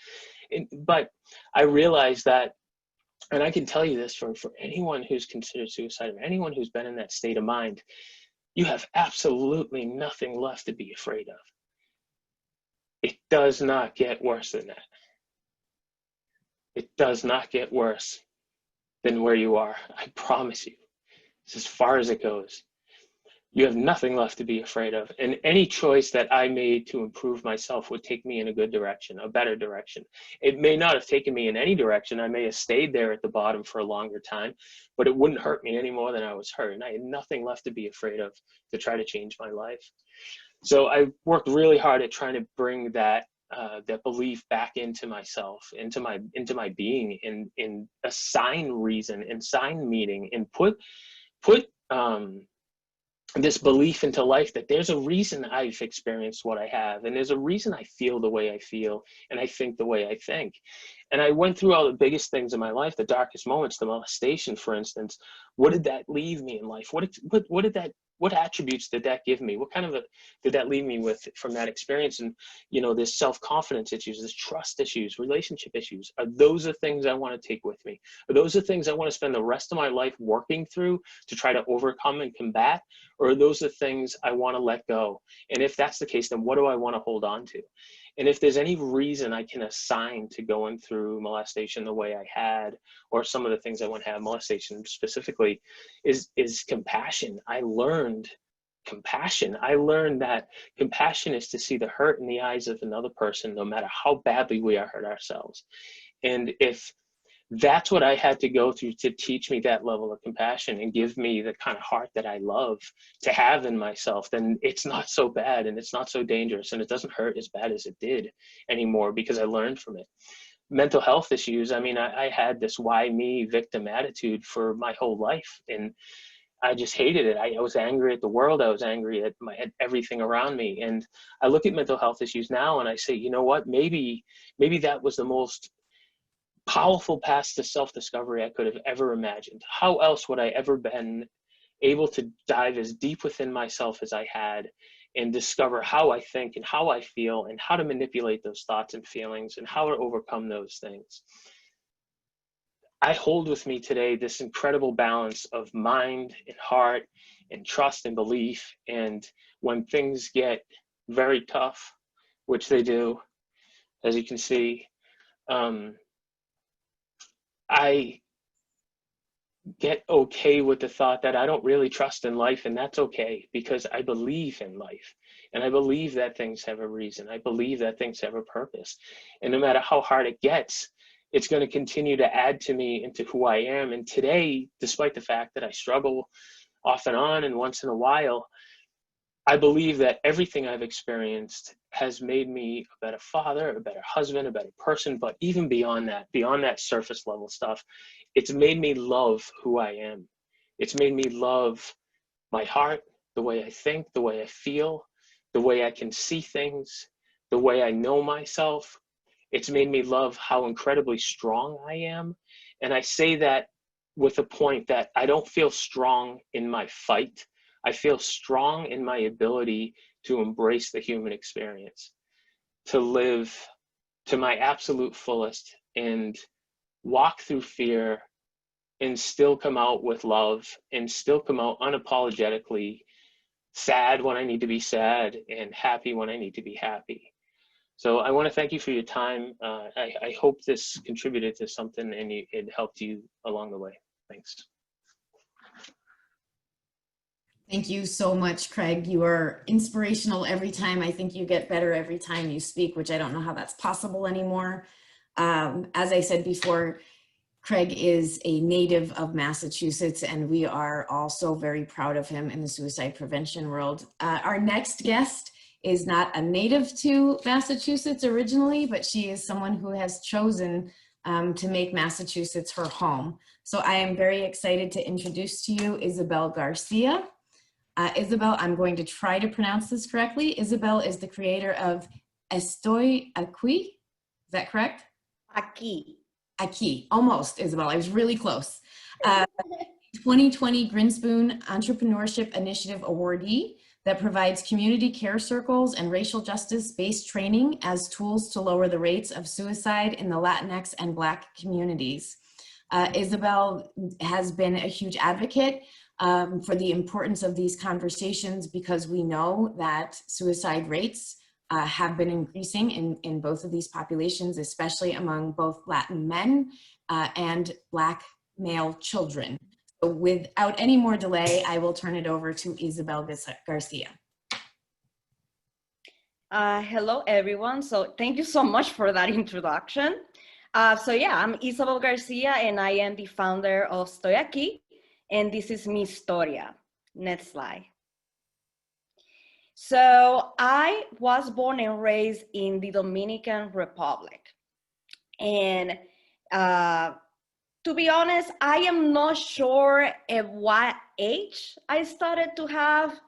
But I realized that, and I can tell you this for anyone who's considered suicide or anyone who's been in that state of mind, you have absolutely nothing left to be afraid of. It does not get worse than that. It does not get worse than where you are. I promise you. It's as far as it goes. You have nothing left to be afraid of. And any choice that I made to improve myself would take me in a good direction, a better direction. It may not have taken me in any direction. I may have stayed there at the bottom for a longer time, but it wouldn't hurt me any more than I was hurt. And I had nothing left to be afraid of to try to change my life. So I worked really hard at trying to bring that belief back into myself, into my being, and assign reason and assign meaning and put this belief into life that there's a reason I've experienced what I have, and there's a reason I feel the way I feel, and I think the way I think. And I went through all the biggest things in my life, the darkest moments, the molestation, for instance. What did that leave me in life? What attributes did that give me? What kind of did that leave me with from that experience? And, there's self-confidence issues, there's trust issues, relationship issues. Are those the things I want to take with me? Are those the things I want to spend the rest of my life working through to try to overcome and combat? Or are those the things I want to let go? And if that's the case, then what do I want to hold on to? And if there's any reason I can assign to going through molestation the way I had, or some of the things I wouldn't have, molestation specifically, is compassion. I learned compassion. I learned that compassion is to see the hurt in the eyes of another person, no matter how badly we are hurt ourselves. And if that's what I had to go through to teach me that level of compassion and give me the kind of heart that I love to have in myself, then it's not so bad and it's not so dangerous and it doesn't hurt as bad as it did anymore because I learned from it. Mental health issues, I mean, I had this why me victim attitude for my whole life, and I just hated it. I was angry at the world. I was angry at everything around me. And I look at mental health issues now and I say, you know what, maybe that was the most powerful path to self-discovery I could have ever imagined. How else would I ever been able to dive as deep within myself as I had and discover how I think and how I feel and how to manipulate those thoughts and feelings and how to overcome those things. I hold with me today this incredible balance of mind and heart and trust and belief. And when things get very tough, which they do, as you can see, I get okay with the thought that I don't really trust in life, and that's okay, because I believe in life, and I believe that things have a reason. I believe that things have a purpose, and no matter how hard it gets, it's going to continue to add to me into who I am. And today, despite the fact that I struggle off and on and once in a while, I believe that everything I've experienced has made me a better father, a better husband, a better person. But even beyond that surface level stuff, it's made me love who I am. It's made me love my heart, the way I think, the way I feel, the way I can see things, the way I know myself. It's made me love how incredibly strong I am. And I say that with a point that I don't feel strong in my fight. I feel strong in my ability to embrace the human experience, to live to my absolute fullest and walk through fear and still come out with love and still come out unapologetically sad when I need to be sad and happy when I need to be happy. So I want to thank you for your time. I hope this contributed to something and it helped you along the way. Thanks. Thank you so much, Craig. You are inspirational every time. I think you get better every time you speak, which I don't know how that's possible anymore. As I said before, Craig is a native of Massachusetts, and we are all so very proud of him in the suicide prevention world. Our next guest is not a native to Massachusetts originally, but she is someone who has chosen to make Massachusetts her home. So I am very excited to introduce to you Isabelle Garcia. Isabelle, I'm going to try to pronounce this correctly. Isabelle is the creator of Estoy Aquí. Is that correct? Aquí. Aquí, almost, Isabelle. I was really close. 2020 Grinspoon Entrepreneurship Initiative awardee that provides community care circles and racial justice-based training as tools to lower the rates of suicide in the Latinx and Black communities. Isabelle has been a huge advocate for the importance of these conversations, because we know that suicide rates have been increasing in both of these populations, especially among both Latin men and Black male children. So without any more delay, I will turn it over to Isabelle Garcia. Hello, everyone. So thank you so much for that introduction. So yeah, I'm Isabelle Garcia, and I am the founder of Estoy Aquí, and this is Mistoria Netslide. So I was born and raised in the Dominican Republic. And to be honest, I am not sure at what age I started to have,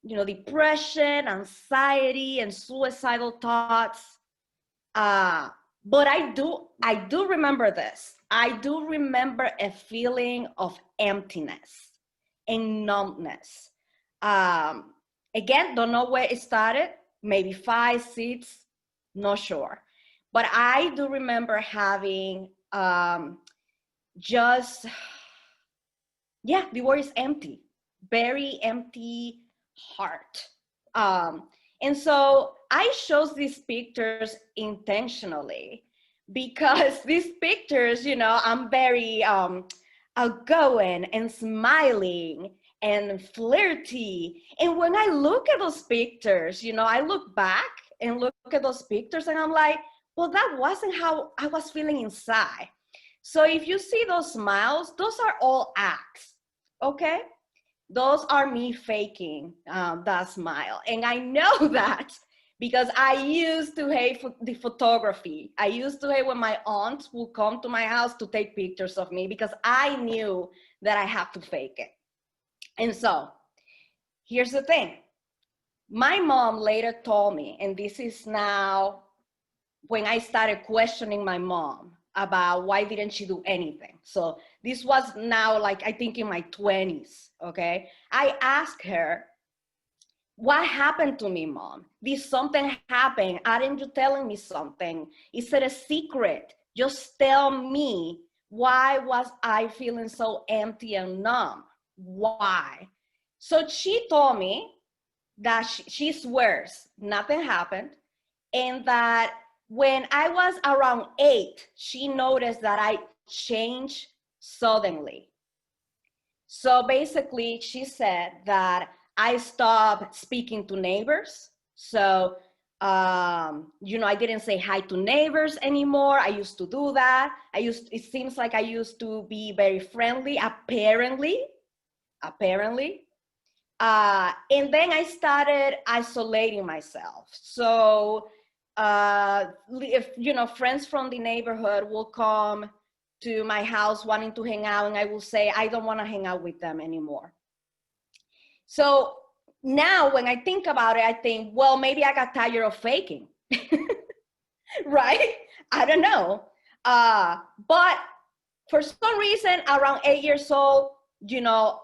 depression, anxiety, and suicidal thoughts. But I do remember this. I do remember a feeling of emptiness and numbness. Again, don't know where it started, maybe 5, 6, not sure. But I do remember having the word is empty, very empty heart. And so I chose these pictures intentionally because these pictures, I'm very outgoing and smiling and flirty. And when I look at those pictures, I look back and look at those pictures and I'm like, well, that wasn't how I was feeling inside. So if you see those smiles, those are all acts, okay? Those are me faking that smile. And I know that because I used to hate the photography. I used to hate when my aunts would come to my house to take pictures of me because I knew that I had to fake it. And so here's the thing. My mom later told me, and this is now when I started questioning my mom, about why didn't she do anything. So this was now like, I think in my 20s, okay? I asked her, what happened to me, Mom? Did something happen? Aren't you telling me something? Is it a secret? Just tell me, why was I feeling so empty and numb? Why? So she told me that she swears nothing happened, and that when I was around 8, she noticed that I changed suddenly. So basically, she said that I stopped speaking to neighbors. So, I didn't say hi to neighbors anymore. I used to do that. It seems like I used to be very friendly, apparently. And then I started isolating myself. So, if, friends from the neighborhood will come to my house wanting to hang out, and I will say, I don't want to hang out with them anymore. So now when I think about it, I think, well, maybe I got tired of faking, right? I don't know. But for some reason, around 8 years old,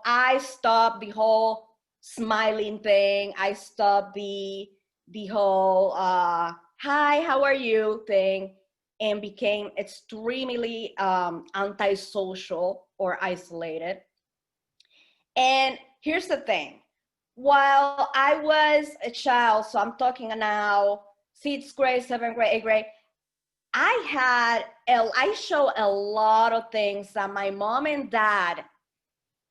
I stopped the whole smiling thing. I stopped the whole hi, how are you thing, and became extremely antisocial or isolated. And here's the thing. While I was a child, so I'm talking now 6th grade, 7th grade, 8th grade, I show a lot of things that my mom and dad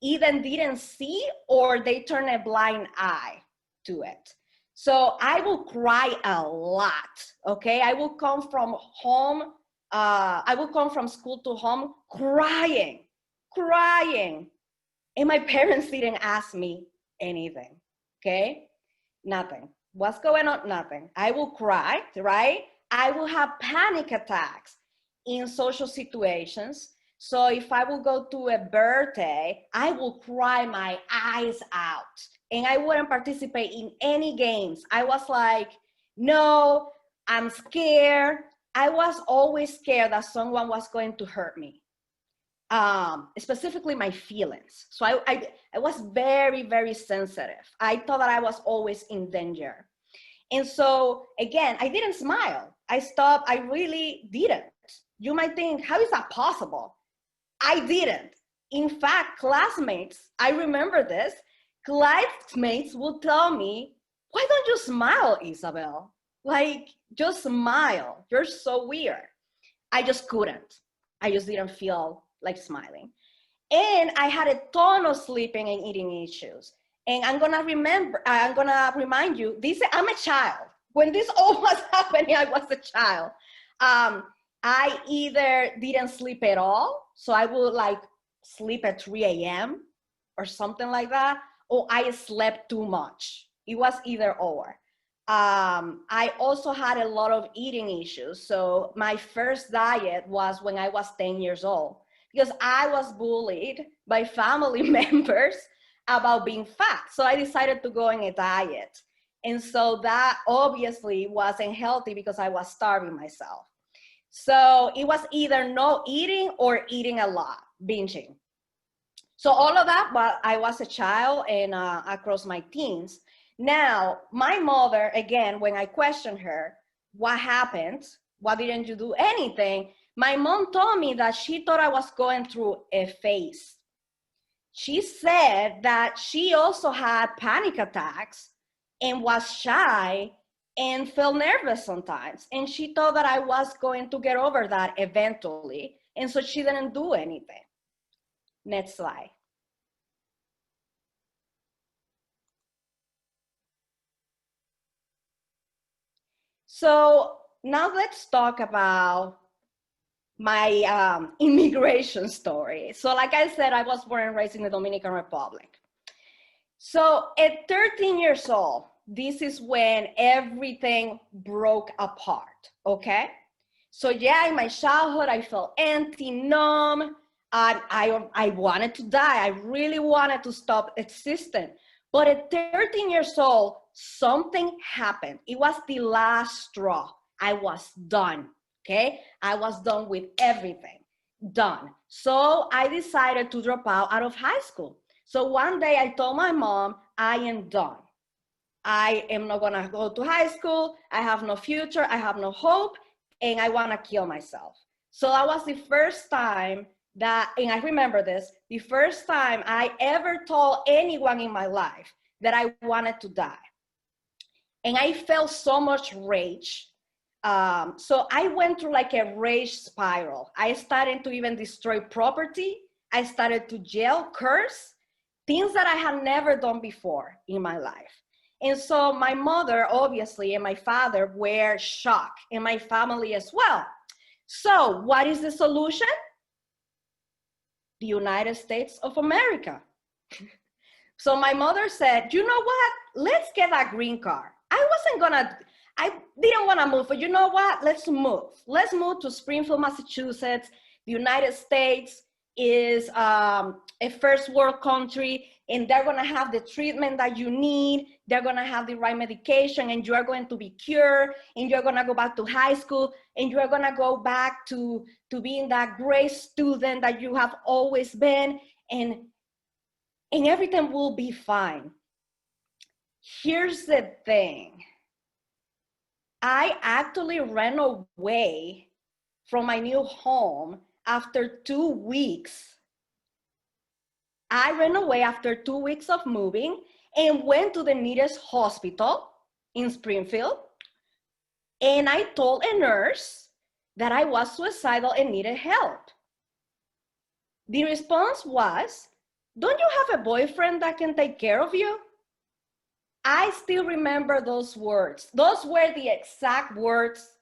either didn't see, or they turn a blind eye to it. So I will cry a lot, okay? I will come from school to home crying. And my parents didn't ask me anything, okay? Nothing. What's going on? Nothing. I will cry, right? I will have panic attacks in social situations. So if I will go to a birthday, I will cry my eyes out, and I wouldn't participate in any games. I was like, no, I'm scared. I was always scared that someone was going to hurt me, specifically my feelings. So I was very, very sensitive. I thought that I was always in danger. And so again, I didn't smile. I stopped. I really didn't. You might think, how is that possible? I didn't. In fact, classmates, I remember this, classmates will tell me, why don't you smile, Isabelle? Like, just smile. You're so weird. I just couldn't. I just didn't feel like smiling. And I had a ton of sleeping and eating issues. And I'm gonna remind you, I'm a child. When this all was happening, I was a child. I either didn't sleep at all, so I would like sleep at 3 a.m. or something like that, or I slept too much. It was either or. I also had a lot of eating issues. So my first diet was when I was 10 years old, because I was bullied by family members about being fat. So I decided to go on a diet. And so that obviously wasn't healthy because I was starving myself. So it was either no eating or eating a lot, binging. So all of that while I was a child and across my teens. Now, my mother, again, when I questioned her, what happened? Why didn't you do anything? My mom told me that she thought I was going through a phase. She said that she also had panic attacks and was shy and felt nervous sometimes. And she thought that I was going to get over that eventually. And so she didn't do anything. Next slide. So now let's talk about my immigration story. So like I said, I was born and raised in the Dominican Republic. So at 13 years old, this is when everything broke apart, okay? So yeah, in my childhood, I felt empty, numb. I wanted to die. I really wanted to stop existing. But at 13 years old, something happened. It was the last straw. I was done. okay? I was done with everything, done. So I decided to drop out of high school. So one day I told my mom, I am done. I am not gonna go to high school. I have no future, I have no hope, and I wanna kill myself. So that was the first time that, and I remember this, the first time I ever told anyone in my life that I wanted to die. And I felt so much rage. So I went through like a rage spiral. I started to even destroy property. I started to yell, curse, things that I had never done before in my life. And so my mother, obviously, and my father were shocked, and my family as well. So what is the solution? The United States of America. So my mother said, you know what? Let's get a green card. I didn't want to move, but you know what? Let's move. Let's move to Springfield, Massachusetts. The United States is a first world country, and they're going to have the treatment that you need. They're going to have the right medication, and you are going to be cured, and you're going to go back to high school, and you are going to go back to being that great student that you have always been, and everything will be fine. Here's the thing. I actually ran away from my new home after 2 weeks. I ran away after 2 weeks of moving and went to the nearest hospital in Springfield. And I told a nurse that I was suicidal and needed help. The response was, don't you have a boyfriend that can take care of you? I still remember those words. Those were the exact words.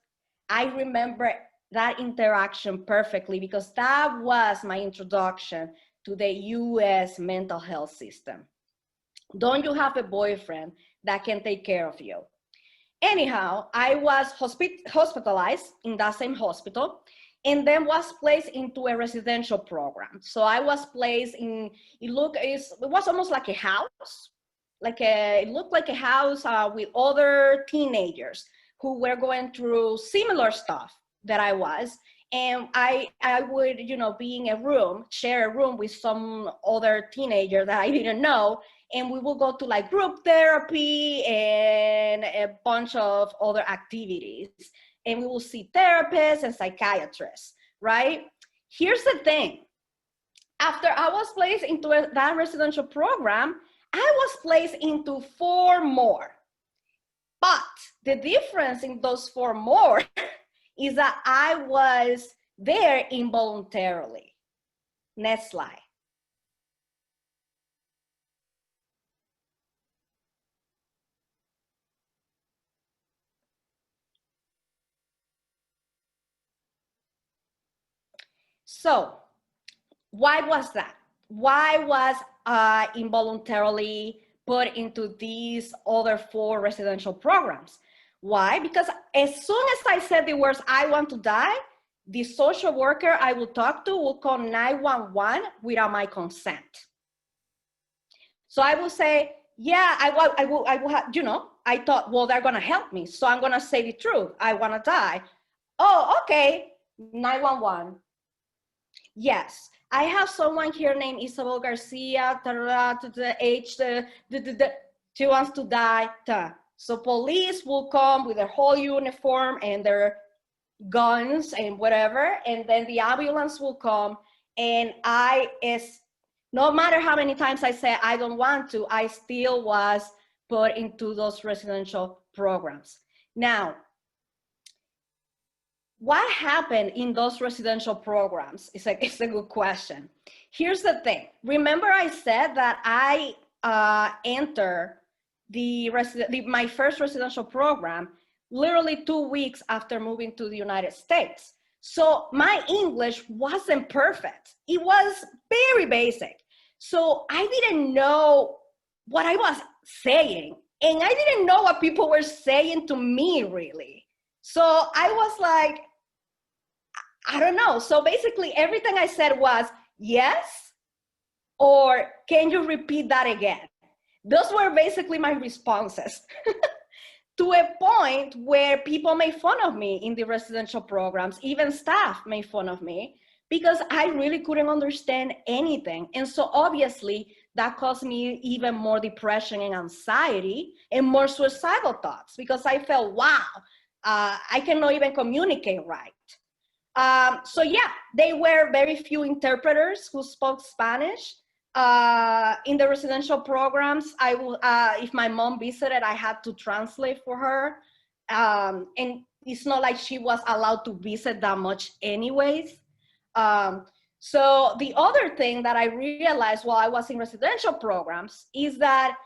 I remember that interaction perfectly because that was my introduction to the US mental health system. Don't you have a boyfriend that can take care of you? Anyhow, I was hospitalized in that same hospital and then was placed into a residential program. So I was placed in, it was almost like a house. It looked like a house with other teenagers who were going through similar stuff that I was. And I would, be in a room, share a room with some other teenager that I didn't know. And we will go to like group therapy and a bunch of other activities. And we will see therapists and psychiatrists, right? Here's the thing. After I was placed into that residential program, I was placed into 4 more. But the difference in those 4 more is that I was there involuntarily. Next slide. So why was that? Why was I involuntarily put into these other 4 residential programs? Why? Because as soon as I said the words, I want to die, the social worker I will talk to will call 911 without my consent. So I will say, yeah, I will have, I thought, well, they're gonna help me. So I'm gonna say the truth. I wanna die. Oh, okay, 911. Yes, I have someone here named Isabelle Garcia, she wants to die. So police will come with their whole uniform and their guns and whatever, and then the ambulance will come, and no matter how many times I say I don't want to, I still was put into those residential programs. Now, what happened in those residential programs? It's a good question. Here's the thing. Remember I said that I entered my first residential program literally 2 weeks after moving to the United States. So my English wasn't perfect. It was very basic. So I didn't know what I was saying, and I didn't know what people were saying to me, really. So I was like, I don't know. So basically everything I said was yes, or can you repeat that again? Those were basically my responses. to a point where people made fun of me in the residential programs, even staff made fun of me because I really couldn't understand anything. And so obviously that caused me even more depression and anxiety and more suicidal thoughts because I felt, wow, I cannot even communicate right. So yeah, there were very few interpreters who spoke Spanish. In the residential programs, if my mom visited, I had to translate for her. And it's not like she was allowed to visit that much anyways. So the other thing that I realized while I was in residential programs is that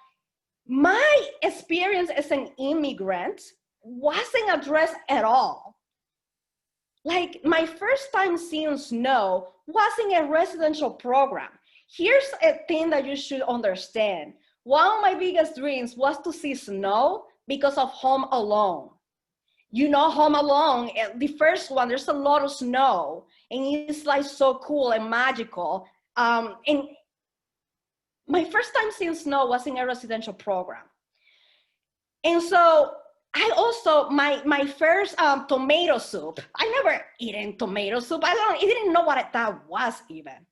my experience as an immigrant wasn't addressed at all. Like my first time seeing snow was in a residential program. Here's a thing that you should understand. One of my biggest dreams was to see snow because of Home Alone. You know, Home Alone, the first one, there's a lot of snow and it's like so cool and magical. And my first time seeing snow was in a residential program. And so I also, my first tomato soup, I never eaten tomato soup. I didn't know what that was even.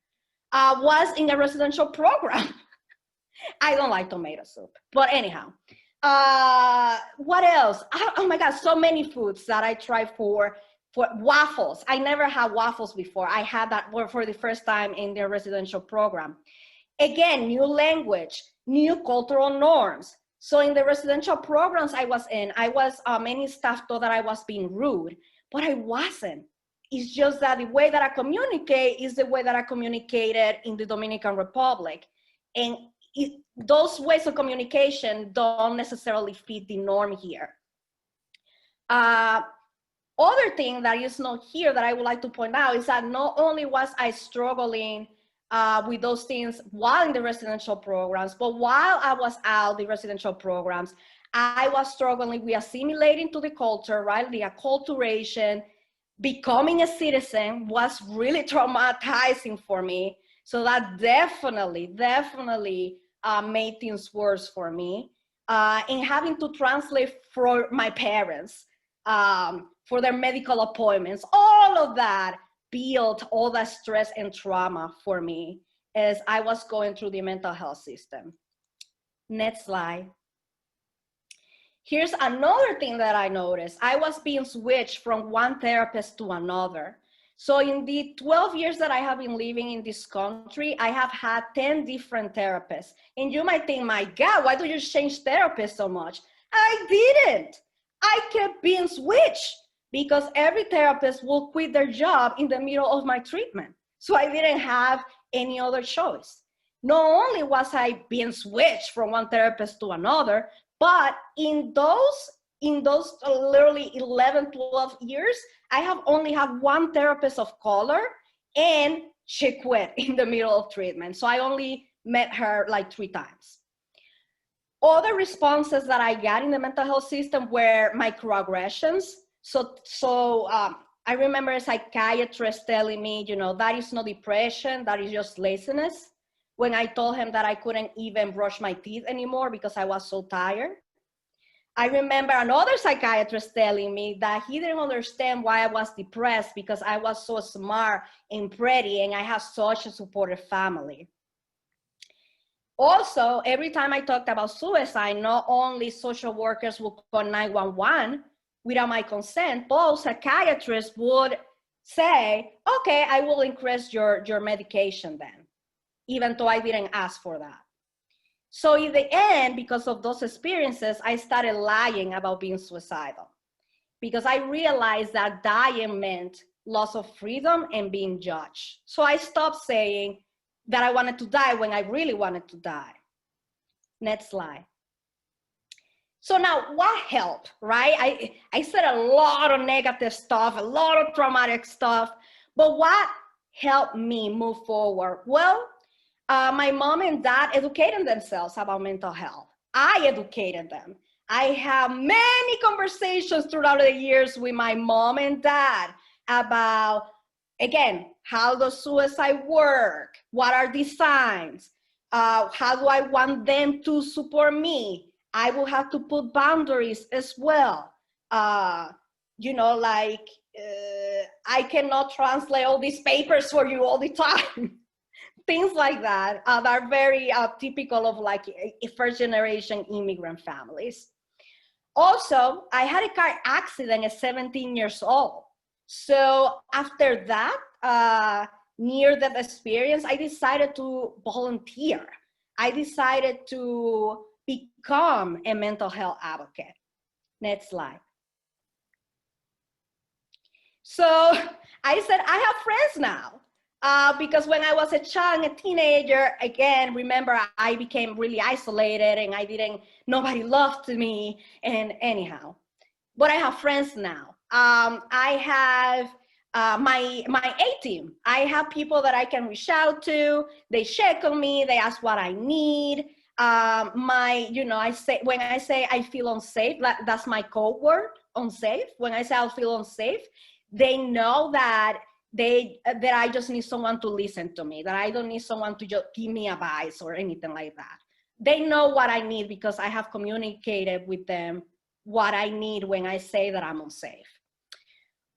Was in a residential program. I don't like tomato soup, but anyhow. What else? Oh my God, so many foods that I tried for waffles. I never had waffles before. I had that for the first time in the residential program. Again, new language, new cultural norms. So in the residential programs I was in, many staff thought that I was being rude, but I wasn't. It's just that the way that I communicate is the way that I communicated in the Dominican Republic. And those ways of communication don't necessarily fit the norm here. Other thing that is not here that I would like to point out is that not only was I struggling with those things while in the residential programs, but while I was out the residential programs, I was struggling with assimilating to the culture, right? The acculturation. Becoming a citizen was really traumatizing for me. So that definitely made things worse for me. And having to translate for my parents, for their medical appointments, all of that built all that stress and trauma for me as I was going through the mental health system. Next slide. Here's another thing that I noticed. I was being switched from one therapist to another. So in the 12 years that I have been living in this country, I have had 10 different therapists. And you might think, my God, why do you change therapists so much? I didn't. I kept being switched because every therapist will quit their job in the middle of my treatment. So I didn't have any other choice. Not only was I being switched from one therapist to another, but in those literally 11, 12 years, I have only had one therapist of color and she quit in the middle of treatment. So I only met her like 3 times. Other responses that I got in the mental health system were microaggressions. So I remember a psychiatrist telling me, you know, that is not depression, that is just laziness. When I told him that I couldn't even brush my teeth anymore because I was so tired. I remember another psychiatrist telling me that he didn't understand why I was depressed because I was so smart and pretty and I have such a supportive family. Also, every time I talked about suicide, not only social workers would call 911 without my consent, but psychiatrists would say, okay, I will increase your medication then, even though I didn't ask for that. So in the end, because of those experiences, I started lying about being suicidal because I realized that dying meant loss of freedom and being judged. So I stopped saying that I wanted to die when I really wanted to die. Next slide. So now what helped, right? I said a lot of negative stuff, a lot of traumatic stuff, but what helped me move forward? Well, my mom and dad educated themselves about mental health. I educated them. I have many conversations throughout the years with my mom and dad about, again, how does suicide work? What are the signs? How do I want them to support me? I will have to put boundaries as well. You know, like I cannot translate all these papers for you all the time. Things like that are very typical of like first generation immigrant families. Also, I had a car accident at 17 years old. So after that, near-death experience, I decided to volunteer. I decided to become a mental health advocate. Next slide. So I said, I have friends now. Because when I was a child, a teenager, again, remember, I became really isolated and nobody loved me, and anyhow. But I have friends now. I have my ATeam. I have people that I can reach out to. They check on me. They ask what I need. I say, when I say I feel unsafe, that's my code word, unsafe. When I say I feel unsafe, they know that I just need someone to listen to me, that I don't need someone to just give me advice or anything like that. They know what I need because I have communicated with them what I need when I say that I'm unsafe.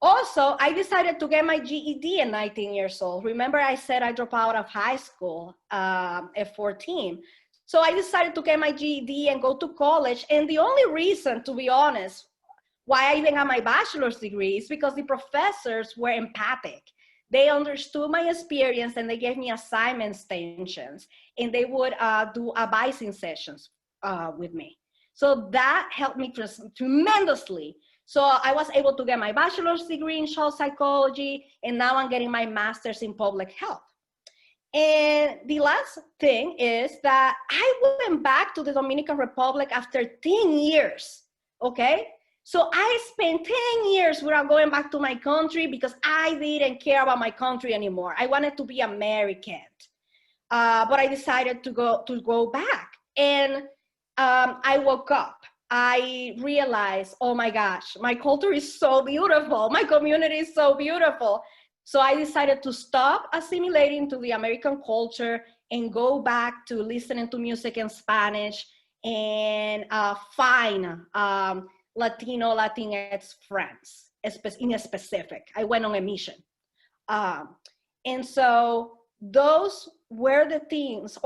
Also, I decided to get my GED at 19 years old. Remember I said I dropped out of high school at 14. So I decided to get my GED and go to college. And the only reason, to be honest, why I even have my bachelor's degree is because the professors were empathic. They understood my experience and they gave me assignment extensions, and they would do advising sessions with me. So that helped me tremendously. So I was able to get my bachelor's degree in child psychology, and now I'm getting my master's in public health. And the last thing is that I went back to the Dominican Republic after 10 years, okay? So I spent 10 years without going back to my country because I didn't care about my country anymore. I wanted to be American, but I decided to go back. And I woke up. I realized, oh my gosh, my culture is so beautiful. My community is so beautiful. So I decided to stop assimilating to the American culture and go back to listening to music in Spanish and find Latino, Latinx friends in a specific. I went on a mission. And so those are the things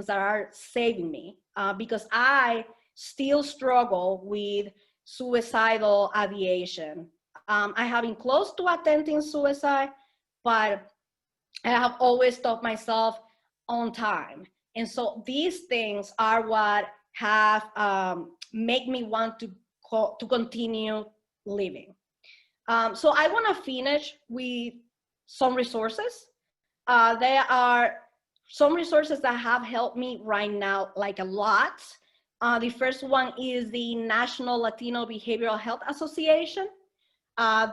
that are saving me because I still struggle with suicidal ideation. I have been close to attempting suicide, but I have always stopped myself on time. And so these things are what have made me want to continue living. So I want to finish with some resources. There are some resources that have helped me right now, like a lot. The first one is the National Latino Behavioral Health Association.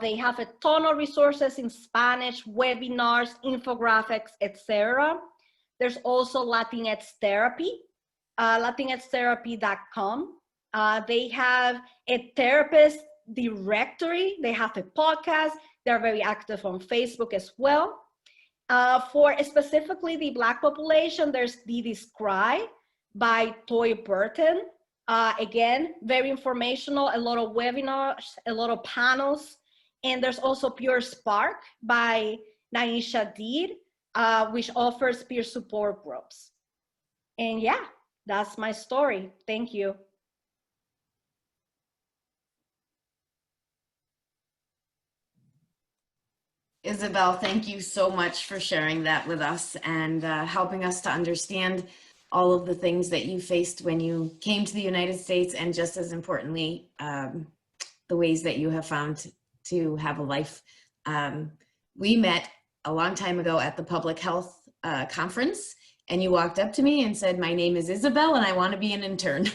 They have a ton of resources in Spanish, webinars, infographics, etc. There's also Latinx Therapy, latinxtherapy.com. They have a therapist directory. They have a podcast. They're very active on Facebook as well. For specifically the Black population, there's The Describe by Toy Burton. Again, very informational, a lot of webinars, a lot of panels. And there's also Pure Spark by Naisha Deed, which offers peer support groups. And yeah, that's my story. Thank you. Isabelle, thank you so much for sharing that with us and helping us to understand all of the things that you faced when you came to the United States, and just as importantly, the ways that you have found to have a life. We met a long time ago at the public health conference, and you walked up to me and said, "My name is Isabelle and I want to be an intern."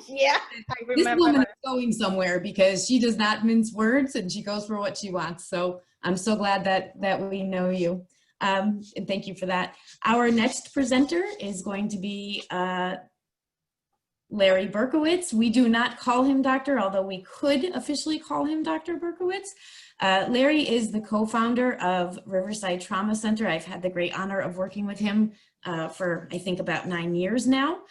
Yeah, I remember. This woman is going somewhere because she does not mince words and she goes for what she wants. So I'm so glad that we know you. And thank you for that. Our next presenter is going to be Larry Berkowitz. We do not call him doctor, although we could officially call him Dr. Berkowitz. Larry is the co-founder of Riverside Trauma Center. I've had the great honor of working with him for, I think, about 9 years now.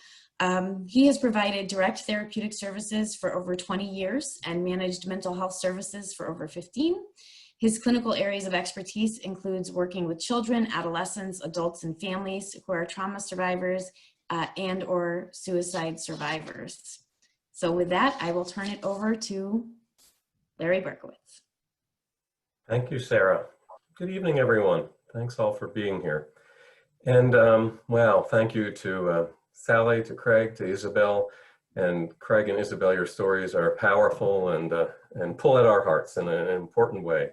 He has provided direct therapeutic services for over 20 years and managed mental health services for over 15. His clinical areas of expertise includes working with children, adolescents, adults, and families who are trauma survivors and or suicide survivors. So with that, I will turn it over to Larry Berkowitz. Thank you, Sarah. Good evening, everyone. Thanks all for being here. And well, thank you to Sally, to Craig, to Isabelle. And Craig and Isabelle, your stories are powerful and pull at our hearts in an important way,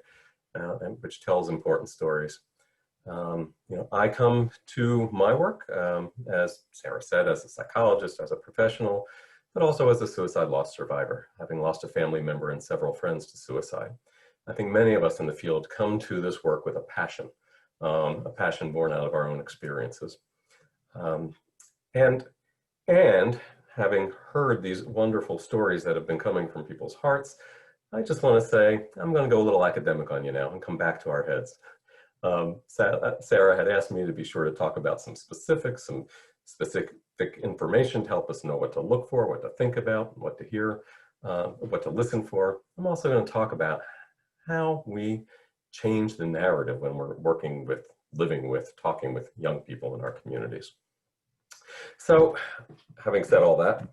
which tells important stories. You know, I come to my work, as Sarah said, as a psychologist, as a professional, but also as a suicide loss survivor, having lost a family member and several friends to suicide. I think many of us in the field come to this work with a passion born out of our own experiences. And having heard these wonderful stories that have been coming from people's hearts, I just want to say, I'm going to go a little academic on you now and come back to our heads. Sarah had asked me to be sure to talk about some specifics, some specific information to help us know what to look for, what to think about, what to hear, what to listen for. I'm also going to talk about how we change the narrative when we're working with, living with, talking with young people in our communities. So, having said all that,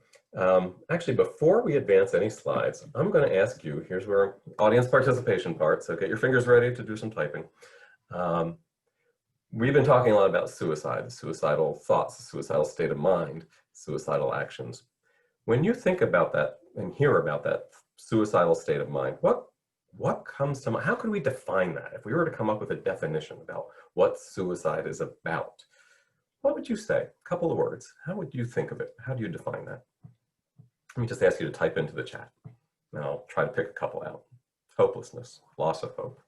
actually before we advance any slides, I'm going to ask you, here's where audience participation part, so get your fingers ready to do some typing. We've been talking a lot about suicide, suicidal thoughts, suicidal state of mind, suicidal actions. When you think about that and hear about that suicidal state of mind, what comes to mind? How could we define that? If we were to come up with a definition about what suicide is about, what would you say? A couple of words. How would you think of it? How do you define that? Let me just ask you to type into the chat. And I'll try to pick a couple out. Hopelessness, loss of hope.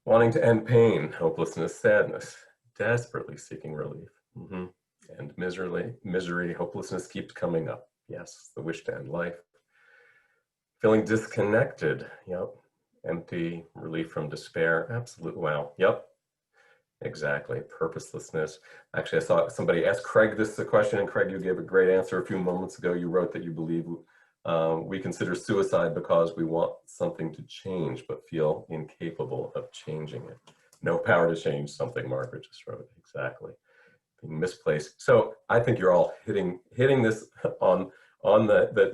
Wanting to end pain, hopelessness, sadness, desperately seeking relief. And misery, hopelessness keeps coming up. Yes, the wish to end life. Feeling disconnected, yep. Empty, relief from despair, absolute, wow, yep. Exactly, purposelessness. Actually, I saw somebody ask Craig this question, and Craig, you gave a great answer a few moments ago. You wrote that you believe we consider suicide because we want something to change, but feel incapable of changing it. No power to change something, Margaret just wrote, exactly. Being misplaced. So I think you're all hitting this on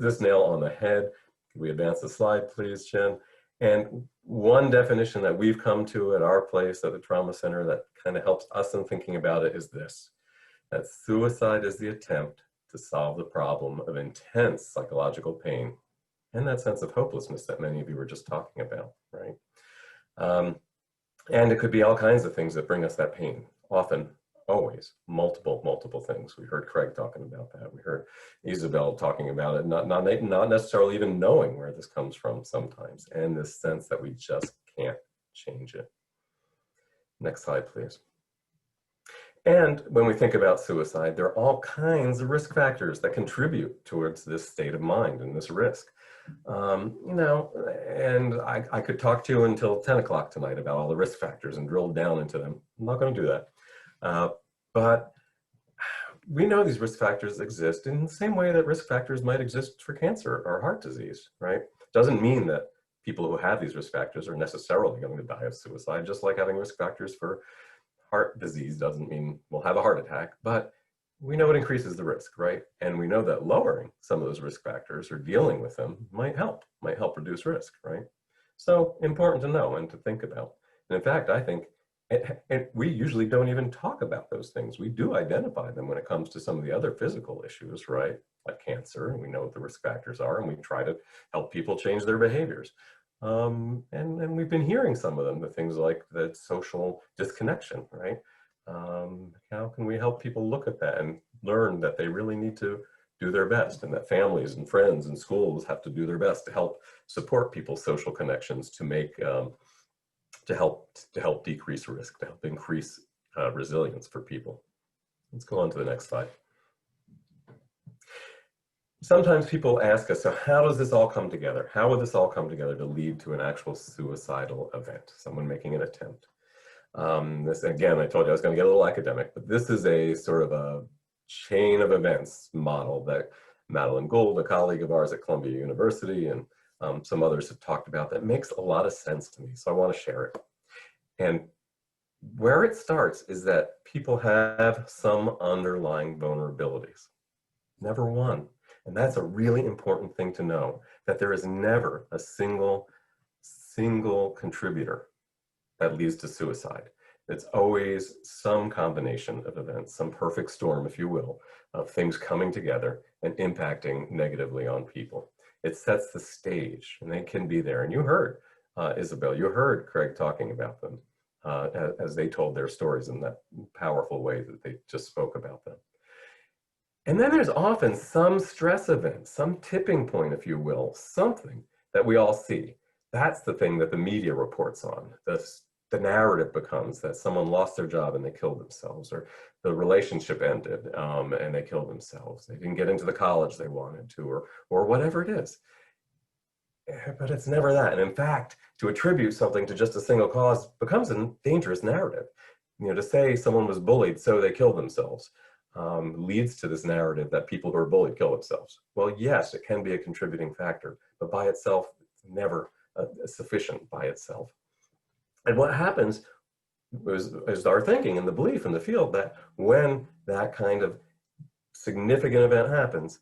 this nail on the head. Can we advance the slide, please, Jen? And one definition that we've come to at our place at the Trauma Center that kind of helps us in thinking about it is this, that suicide is the attempt to solve the problem of intense psychological pain and that sense of hopelessness that many of you were just talking about, right? And it could be all kinds of things that bring us that pain, often, always, multiple things. We heard Craig talking about that. We heard Isabelle talking about it, not necessarily even knowing where this comes from sometimes, and this sense that we just can't change it. Next slide, please. And when we think about suicide, there are all kinds of risk factors that contribute towards this state of mind and this risk. You know, and I could talk to you until 10 o'clock tonight about all the risk factors and drill down into them. I'm not going to do that. But we know these risk factors exist in the same way that risk factors might exist for cancer or heart disease, right? Doesn't mean that people who have these risk factors are necessarily going to die of suicide, just like having risk factors for heart disease doesn't mean we'll have a heart attack, but we know it increases the risk, right? And we know that lowering some of those risk factors or dealing with them might help reduce risk, right? So important to know and to think about. And in fact, I think we usually don't even talk about those things. We do identify them when it comes to some of the other physical issues, right? Like cancer, and we know what the risk factors are, and we try to help people change their behaviors. And we've been hearing some of them, the things like the social disconnection, right? How can we help people look at that and learn that they really need to do their best, and that families and friends and schools have to do their best to help support people's social connections to make, to help decrease risk, to help increase resilience for people. Let's go on to the next slide. Sometimes people ask us, so how does this all come together? How would this all come together to lead to an actual suicidal event, someone making an attempt? This, again, I told you I was going to get a little academic, but this is a sort of a chain of events model that Madeline Gould, a colleague of ours at Columbia University, and some others have talked about that makes a lot of sense to me. So I want to share it. And where it starts is that people have some underlying vulnerabilities. Never one. And that's a really important thing to know, that there is never a single contributor that leads to suicide. It's always some combination of events, some perfect storm, if you will, of things coming together and impacting negatively on people. It sets the stage, and they can be there. And you heard, Isabelle, you heard Craig talking about them as they told their stories in that powerful way that they just spoke about them. And then there's often some stress event, some tipping point, if you will, something that we all see. That's the thing that the media reports on. The narrative becomes that someone lost their job and they killed themselves, or the relationship ended and they killed themselves. They didn't get into the college they wanted to, or whatever it is. But it's never that. And in fact, to attribute something to just a single cause becomes a dangerous narrative. You know, to say someone was bullied so they killed themselves leads to this narrative that people who are bullied kill themselves. Well, yes, it can be a contributing factor, but by itself, it's never sufficient by itself. And what happens is our thinking and the belief in the field that when that kind of significant event happens,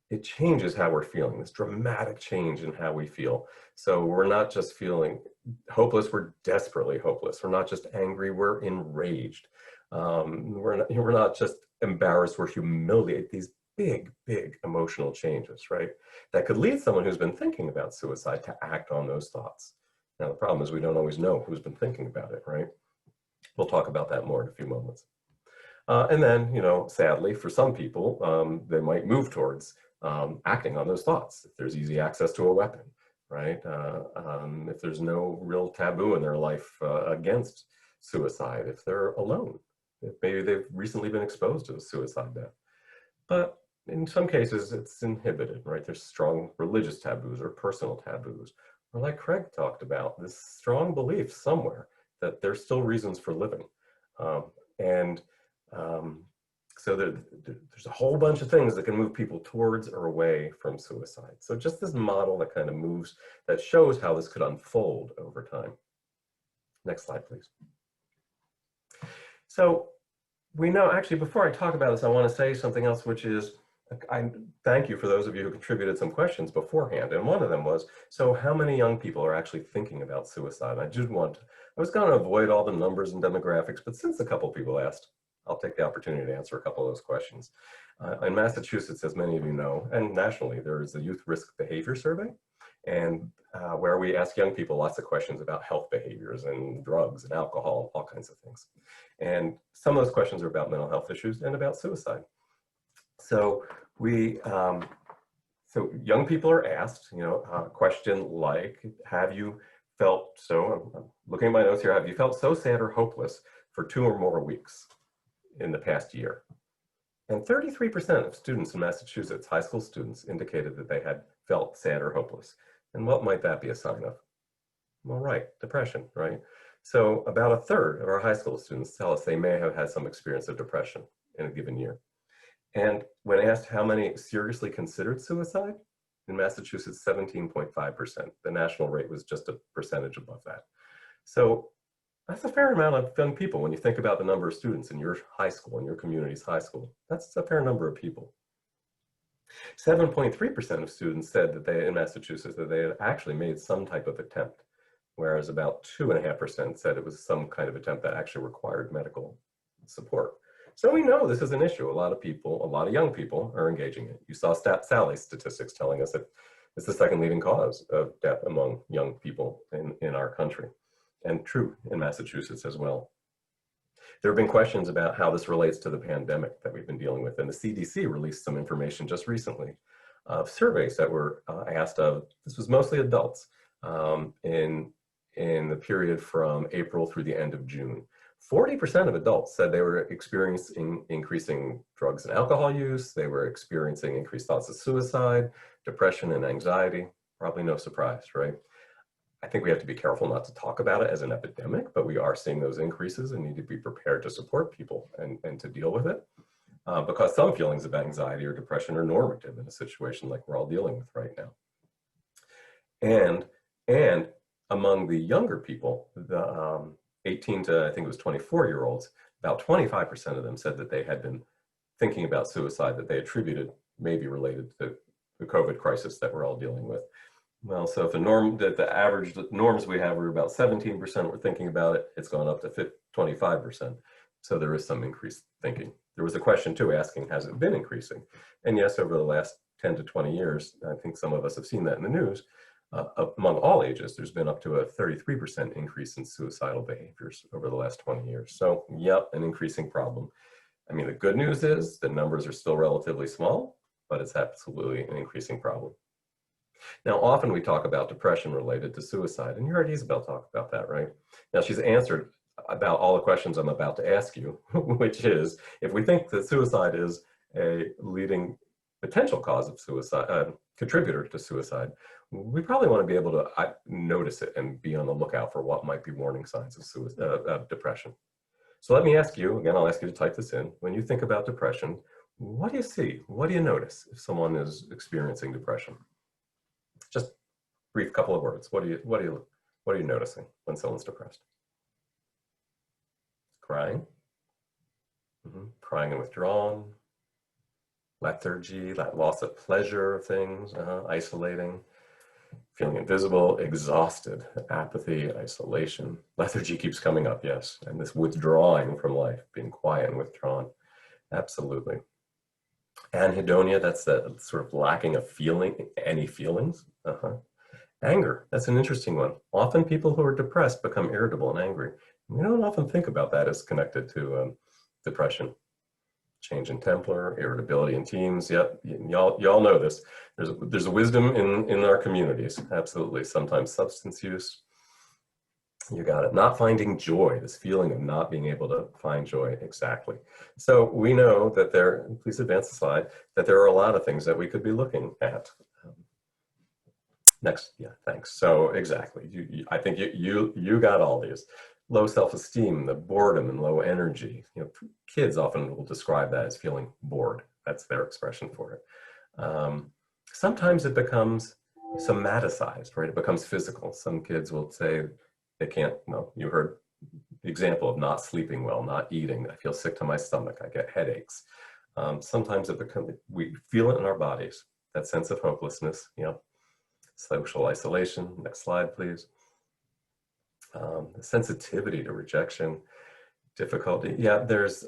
it changes how we're feeling, this dramatic change in how we feel. So we're not just feeling hopeless, we're desperately hopeless. We're not just angry, we're enraged. We're not just embarrassed, we're humiliated. These big emotional changes, right? That could lead someone who's been thinking about suicide to act on those thoughts. Now, the problem is we don't always know who's been thinking about it, right? We'll talk about that more in a few moments. And then, you know, sadly, for some people, they might move towards acting on those thoughts. If there's easy access to a weapon, right? If there's no real taboo in their life against suicide, if they're alone, if maybe they've recently been exposed to a suicide death. But in some cases, it's inhibited, right? There's strong religious taboos or personal taboos. Or like Craig talked about, this strong belief somewhere that there's still reasons for living. So there's a whole bunch of things that can move people towards or away from suicide. So just this model that kind of moves, that shows how this could unfold over time. Next slide, please. So we know, actually, before I talk about this, I want to say something else, which is, I thank you for those of you who contributed some questions beforehand. And one of them was, so how many young people are actually thinking about suicide? I was going to avoid all the numbers and demographics, but since a couple people asked, I'll take the opportunity to answer a couple of those questions. In Massachusetts, as many of you know, and nationally, there is the Youth Risk Behavior Survey, and where we ask young people lots of questions about health behaviors and drugs and alcohol, all kinds of things. And some of those questions are about mental health issues and about suicide. So so young people are asked, you know, a question like, have you felt so, I'm looking at my notes here, have you felt so sad or hopeless for 2 or more weeks in the past year? And 33% of students in Massachusetts, high school students, indicated that they had felt sad or hopeless. And what might that be a sign of? Well, right, depression, right? So about a third of our high school students tell us they may have had some experience of depression in a given year. And when asked how many seriously considered suicide, in Massachusetts, 17.5%. The national rate was just a percentage above that. So that's a fair amount of young people when you think about the number of students in your high school, in your community's high school. That's a fair number of people. 7.3% of students said that they, in Massachusetts, that they had actually made some type of attempt, whereas about 2.5% said it was some kind of attempt that actually required medical support. So we know this is an issue. A lot of people, a lot of young people are engaging in it. You saw Sally's statistics telling us that it's the second leading cause of death among young people in our country, and true in Massachusetts as well. There have been questions about how this relates to the pandemic that we've been dealing with, and the CDC released some information just recently of surveys that were asked of, this was mostly adults, in the period from April through the end of June. 40% of adults said they were experiencing increasing drugs and alcohol use. They were experiencing increased thoughts of suicide, depression, and anxiety. Probably no surprise, right? I think we have to be careful not to talk about it as an epidemic, but we are seeing those increases and need to be prepared to support people and to deal with it. because some feelings of anxiety or depression are normative in a situation like we're all dealing with right now. And among the younger people, the 18 to, I think it was 24-year-olds, about 25% of them said that they had been thinking about suicide that they attributed, maybe related to the COVID crisis that we're all dealing with. Well, so if the average norms we have are about 17% were thinking about it, it's gone up to 25%. So there is some increased thinking. There was a question too asking, has it been increasing? And yes, over the last 10 to 20 years, I think some of us have seen that in the news, among all ages, there's been up to a 33% increase in suicidal behaviors over the last 20 years. So yep, an increasing problem. I mean, the good news is the numbers are still relatively small, but it's absolutely an increasing problem. Now, often we talk about depression related to suicide, and you heard Isabelle talk about that, right? Now, she's answered about all the questions I'm about to ask you, which is, if we think that suicide is a leading potential cause of suicide, contributor to suicide, we probably want to be able to notice it and be on the lookout for what might be warning signs of suicide, depression. So let me ask you, again, I'll ask you to type this in. When you think about depression, what do you see? What do you notice if someone is experiencing depression? Just brief couple of words. What are you noticing when someone's depressed? Crying. Crying and withdrawn. Lethargy, that loss of pleasure of things, isolating, feeling invisible, exhausted, apathy, isolation. Lethargy keeps coming up, yes. And this withdrawing from life, being quiet and withdrawn. Absolutely. Anhedonia, that's that sort of lacking of feeling, any feelings. Anger, that's an interesting one. Often people who are depressed become irritable and angry. We don't often think about that as connected to depression. Change in temper, irritability in teens. Yep, y'all know this. There's a wisdom in our communities. Absolutely. Sometimes substance use. You got it. Not finding joy, this feeling of not being able to find joy. Exactly. So we know that please advance the slide, that there are a lot of things that we could be looking at. Next, yeah, thanks. So exactly, I think you got all these. Low self-esteem, the boredom and low energy. You know, kids often will describe that as feeling bored. That's their expression for it. Sometimes it becomes somaticized, right? It becomes physical. Some kids will say they can't, you heard the example of not sleeping well, not eating. I feel sick to my stomach. I get headaches. Sometimes we feel it in our bodies, that sense of hopelessness, social isolation. Next slide, please. Sensitivity to rejection, difficulty. Yeah, there's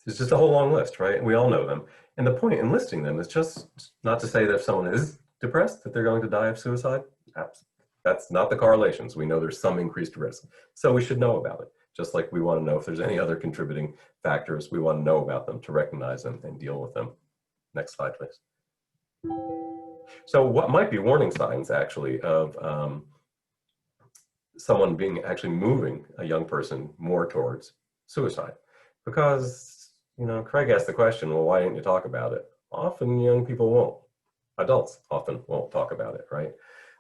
just a whole long list, right? We all know them. And the point in listing them is just not to say that if someone is depressed, that they're going to die of suicide. That's not the correlations. We know there's some increased risk. So we should know about it. Just like we want to know if there's any other contributing factors, we want to know about them to recognize them and deal with them. Next slide, please. So what might be warning signs actually of someone being actually moving a young person more towards suicide? Because, Craig asked the question, well, why didn't you talk about it? Often young people won't. Adults often won't talk about it, right?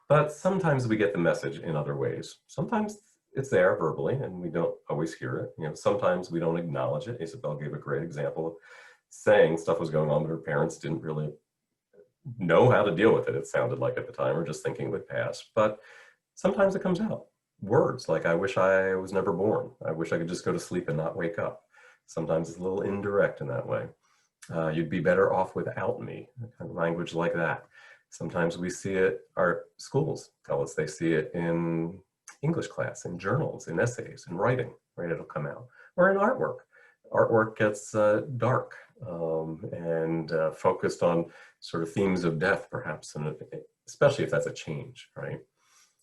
But sometimes we get the message in other ways. Sometimes it's there verbally and we don't always hear it. Sometimes we don't acknowledge it. Isabelle gave a great example of saying stuff was going on, but her parents didn't really know how to deal with it, it sounded like at the time, or just thinking it would pass. But sometimes it comes out. Words like, I wish I was never born. I wish I could just go to sleep and not wake up. Sometimes it's a little indirect in that way. You'd be better off without me, kind of language like that. Sometimes we see it, our schools tell us they see it in English class, in journals, in essays, in writing, right? It'll come out. Or in artwork. Artwork gets dark and focused on sort of themes of death, perhaps, and especially if that's a change, right?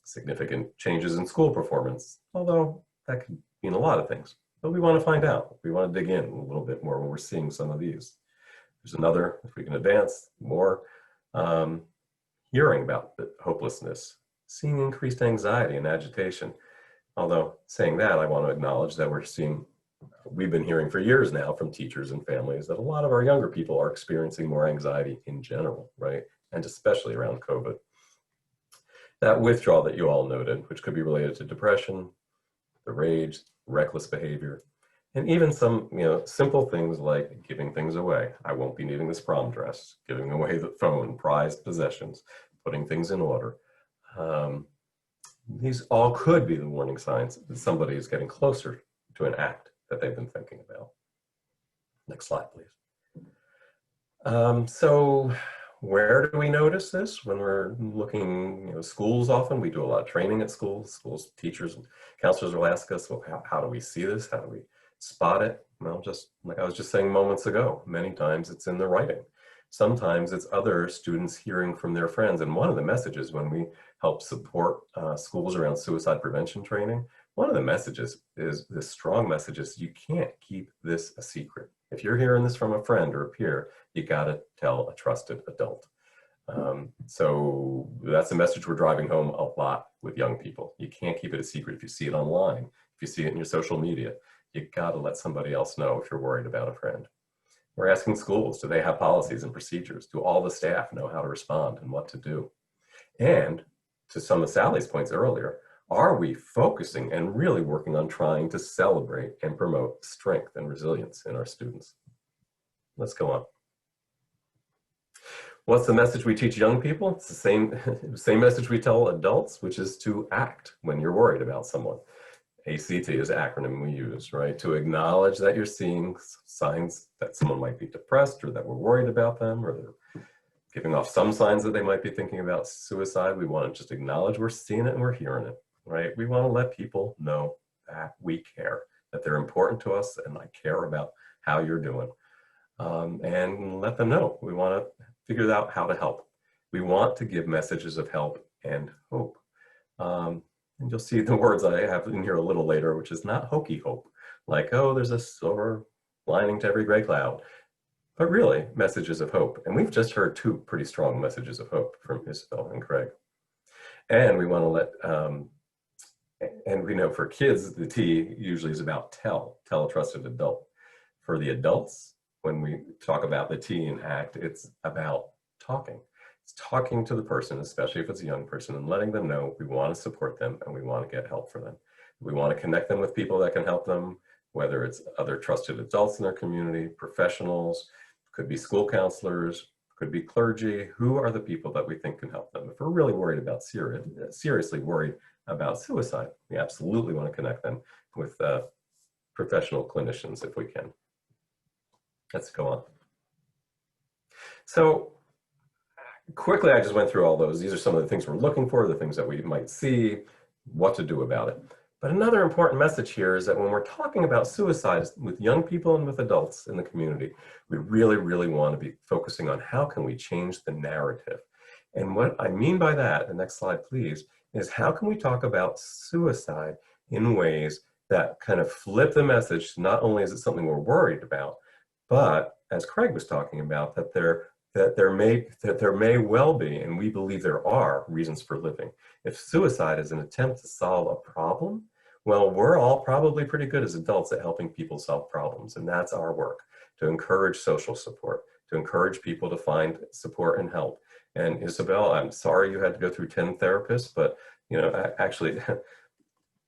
Significant changes in school performance, although that could mean a lot of things. But we want to find out. We want to dig in a little bit more when we're seeing some of these. There's another, if we can advance more, hearing about the hopelessness, seeing increased anxiety and agitation. Although saying that, I want to acknowledge that we've been hearing for years now from teachers and families that a lot of our younger people are experiencing more anxiety in general, right? And especially around COVID. That withdrawal that you all noted, which could be related to depression, the rage, reckless behavior, And even some, simple things like giving things away. I won't be needing this prom dress, giving away the phone, prized possessions, putting things in order. These all could be the warning signs that somebody is getting closer to an act that they've been thinking about. Next slide, please. So where do we notice this when we're looking, schools often, we do a lot of training at schools, teachers and counselors will ask us, well, how do we see this? How do we spot it? Well, just like I was just saying moments ago, many times it's in the writing. Sometimes it's other students hearing from their friends. And one of the messages when we help support schools around suicide prevention training, one of the messages is this strong message is you can't keep this a secret. If you're hearing this from a friend or a peer, you gotta tell a trusted adult. So that's a message we're driving home a lot with young people. You can't keep it a secret if you see it online, if you see it in your social media. You gotta let somebody else know if you're worried about a friend. We're asking schools, do they have policies and procedures? Do all the staff know how to respond and what to do? And to some of Sally's points earlier, are we focusing and really working on trying to celebrate and promote strength and resilience in our students? Let's go on. What's the message we teach young people? It's the same message we tell adults, which is to act when you're worried about someone. ACT is the acronym we use, right? To acknowledge that you're seeing signs that someone might be depressed or that we're worried about them, or they're giving off some signs that they might be thinking about suicide. We want to just acknowledge we're seeing it and we're hearing it, right? We want to let people know that we care, that they're important to us, and I care about how you're doing. And let them know. We want to figure out how to help. We want to give messages of help and hope. And you'll see the words I have in here a little later, which is not hokey hope, like, oh, there's a silver lining to every gray cloud, but really messages of hope. And we've just heard two pretty strong messages of hope from Isabelle and Craig. And we want to let, and we know for kids, the T usually is about tell a trusted adult. For the adults, when we talk about the T in ACT, it's about talking. It's talking to the person, especially if it's a young person, and letting them know we want to support them and we want to get help for them. We want to connect them with people that can help them, whether it's other trusted adults in their community, professionals, could be school counselors, could be clergy. Who are the people that we think can help them? If we're really worried about seriously worried about suicide, we absolutely want to connect them with professional clinicians if we can. Let's go on. So quickly, I just went through all those. These are some of the things we're looking for, the things that we might see, what to do about it. But another important message here is that when we're talking about suicide with young people and with adults in the community, we really, really want to be focusing on how can we change the narrative. And what I mean by that, the next slide please, is how can we talk about suicide in ways that kind of flip the message. Not only is it something we're worried about, but as Craig was talking about, that there may well be, and we believe there are, reasons for living. If suicide is an attempt to solve a problem, well, we're all probably pretty good as adults at helping people solve problems, and that's our work, to encourage social support, to encourage people to find support and help. And Isabelle, I'm sorry you had to go through 10 therapists, but actually,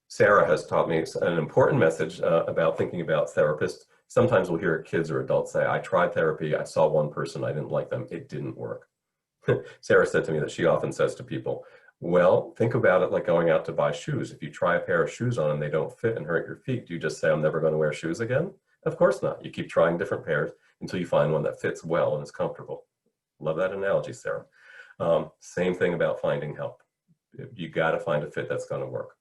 Sarah has taught me an important message about thinking about therapists. Sometimes we'll hear kids or adults say, I tried therapy, I saw one person, I didn't like them, it didn't work. Sarah said to me that she often says to people, well, think about it like going out to buy shoes. If you try a pair of shoes on and they don't fit and hurt your feet, do you just say, I'm never going to wear shoes again? Of course not. You keep trying different pairs until you find one that fits well and is comfortable. Love that analogy, Sarah. Same thing about finding help. You got to find a fit that's going to work.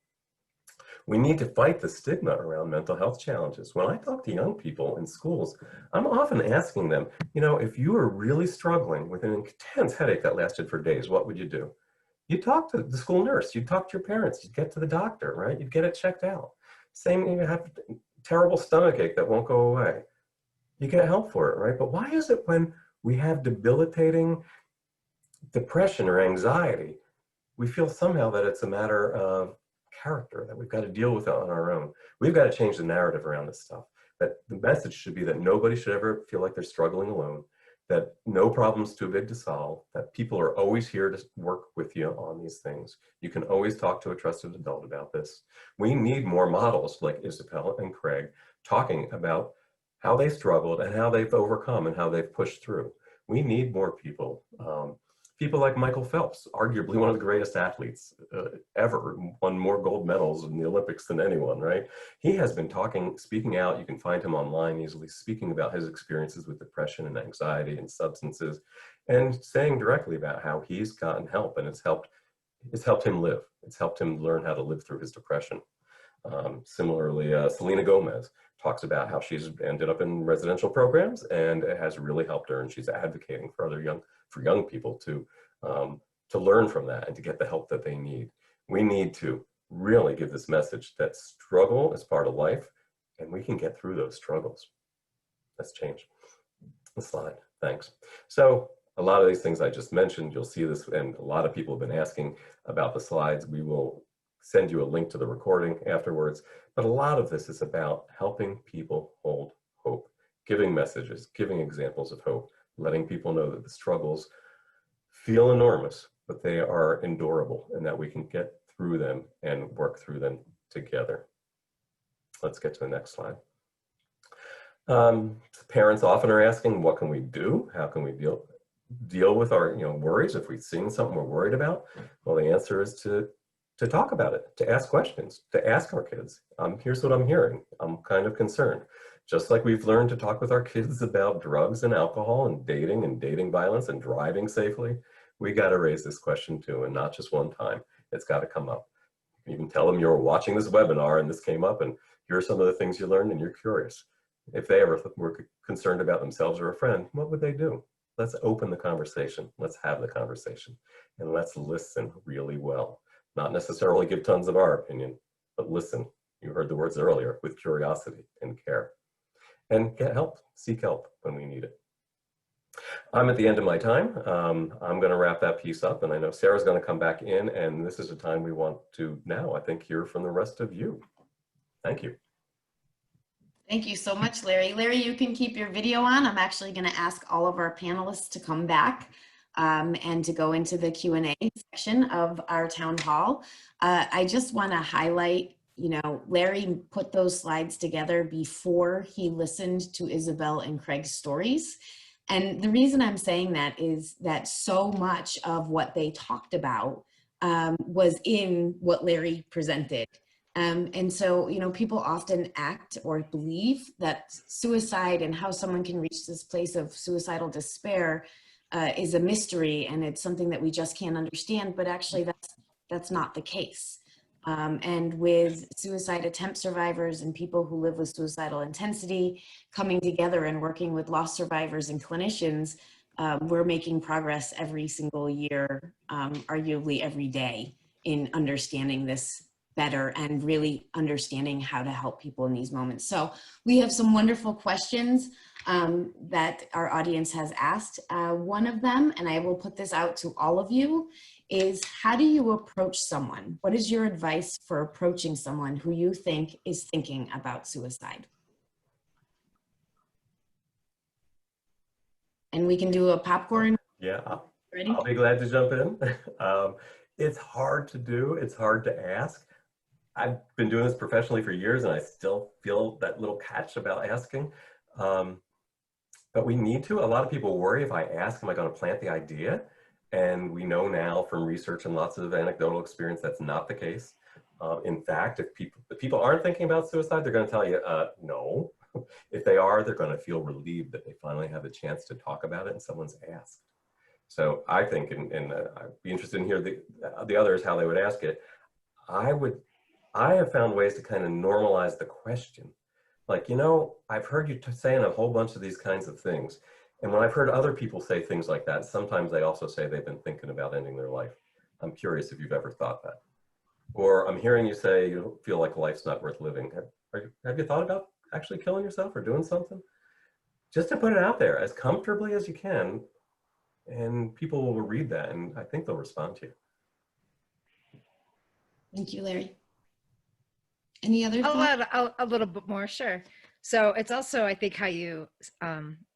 We need to fight the stigma around mental health challenges. When I talk to young people in schools, I'm often asking them, if you were really struggling with an intense headache that lasted for days, what would you do? You'd talk to the school nurse, you'd talk to your parents, you'd get to the doctor, right? You'd get it checked out. Same, you have terrible stomachache that won't go away. You get help for it, right? But why is it when we have debilitating depression or anxiety, we feel somehow that it's a matter of character, that we've got to deal with it on our own? We've got to change the narrative around this stuff. That the message should be that nobody should ever feel like they're struggling alone, that no problem's too big to solve, that people are always here to work with you on these things. You can always talk to a trusted adult about this. We need more models like Isabelle and Craig talking about how they struggled and how they've overcome and how they've pushed through. We need more people. People like Michael Phelps, arguably one of the greatest athletes ever, won more gold medals in the Olympics than anyone, right? He has been speaking out. You can find him online easily, speaking about his experiences with depression and anxiety and substances, and saying directly about how he's gotten help, and it's helped him live. It's helped him learn how to live through his depression. Similarly, Selena Gomez talks about how she's ended up in residential programs, and it has really helped her, and she's advocating for young people to learn from that and to get the help that they need. We need to really give this message that struggle is part of life, and we can get through those struggles. Let's change the slide. Thanks. So a lot of these things I just mentioned, you'll see this, and a lot of people have been asking about the slides. We will send you a link to the recording afterwards, but a lot of this is about helping people hold hope, giving messages, giving examples of hope, letting people know that the struggles feel enormous, but they are endurable, and that we can get through them and work through them together. Let's get to the next slide. Parents often are asking, what can we do? How can we deal with our worries if we've seen something we're worried about? Well, the answer is to talk about it, to ask questions, to ask our kids. Here's what I'm hearing. I'm kind of concerned. Just like we've learned to talk with our kids about drugs and alcohol and dating violence and driving safely, we got to raise this question too, and not just one time. It's got to come up. You can tell them you're watching this webinar and this came up, and here are some of the things you learned, and you're curious. If they ever were concerned about themselves or a friend, what would they do? Let's open the conversation. Let's have the conversation, and let's listen really well. Not necessarily give tons of our opinion, but listen. You heard the words earlier, with curiosity and care. And get help, seek help when we need it. I'm at the end of my time. I'm going to wrap that piece up, and I know Sarah's going to come back in, and this is the time we want to now, I think, hear from the rest of you. Thank you. Thank you so much, Larry. Larry, you can keep your video on. I'm actually going to ask all of our panelists to come back and to go into the Q&A section of our town hall. I just want to highlight, Larry put those slides together before he listened to Isabelle and Craig's stories. And the reason I'm saying that is that so much of what they talked about was in what Larry presented. And so, people often act or believe that suicide and how someone can reach this place of suicidal despair is a mystery, and it's something that we just can't understand, but actually that's not the case. And with suicide attempt survivors and people who live with suicidal intensity coming together and working with loss survivors and clinicians, we're making progress every single year, arguably every day, in understanding this better and really understanding how to help people in these moments. So we have some wonderful questions that our audience has asked. One of them, and I will put this out to all of you, is how do you approach someone? What is your advice for approaching someone who you think is thinking about suicide? And we can do a popcorn. Yeah, Ready? I'll be glad to jump in. It's hard to do, it's hard to ask. I've been doing this professionally for years, and I still feel that little catch about asking. But we need to. A lot of people worry, if I ask, am I going to plant the idea? And we know now from research and lots of anecdotal experience that's not the case. In fact, if people aren't thinking about suicide, they're going to tell you no. If they are, they're going to feel relieved that they finally have a chance to talk about it and someone's asked. So I think, and I'd be interested in hearing the others, how they would ask it. I have found ways to kind of normalize the question. Like, I've heard you saying a whole bunch of these kinds of things. And when I've heard other people say things like that, sometimes they also say they've been thinking about ending their life. I'm curious if you've ever thought that. Or I'm hearing you say you don't feel like life's not worth living. Have you thought about actually killing yourself or doing something? Just to put it out there as comfortably as you can, and people will read that, and I think they'll respond to you. Thank you, Larry. Any other I'll thoughts? add a little bit more, sure. So it's also, I think, how you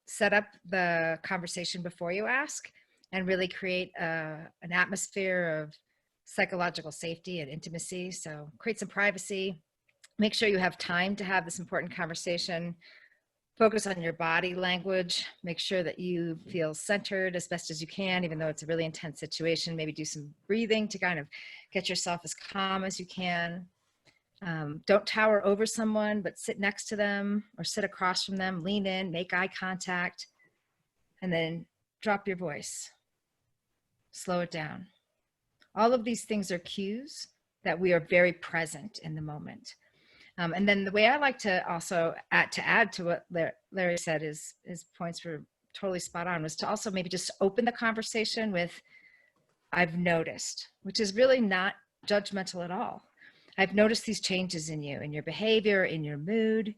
set up the conversation before you ask, and really create an atmosphere of psychological safety and intimacy. So create some privacy, Make sure you have time to have this important conversation. Focus on your body language. Make sure that you feel centered as best as you can, even though it's a really intense situation. Maybe do some breathing to kind of get yourself as calm as you can. Don't tower over someone, but sit next to them or sit across from them. Lean in, make eye contact, and then drop your voice. Slow it down. All of these things are cues that we are very present in the moment. And then the way I like to also add to what Larry said, his points were totally spot on, was to also maybe just open the conversation with, I've noticed, which is really not judgmental at all. I've noticed these changes in you, in your behavior, in your mood,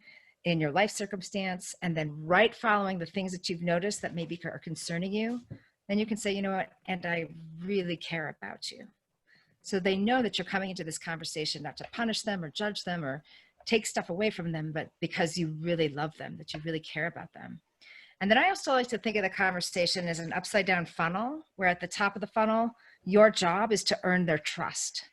in your life circumstance, and then right following the things that you've noticed that maybe are concerning you, then you can say, you know what, and I really care about you. So they know that you're coming into this conversation not to punish them or judge them or take stuff away from them, but because you really love them, that you really care about them. And then I also like to think of the conversation as an upside down funnel, where at the top of the funnel, your job is to earn their trust.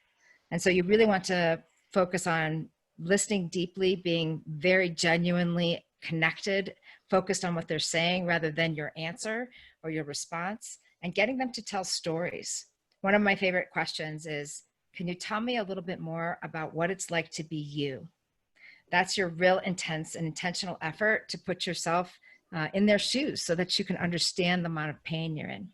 And so you really want to focus on listening deeply, being very genuinely connected, focused on what they're saying rather than your answer or your response, and getting them to tell stories. One of my favorite questions is, can you tell me a little bit more about what it's like to be you? That's your real intense and intentional effort to put yourself in their shoes so that you can understand the amount of pain you're in.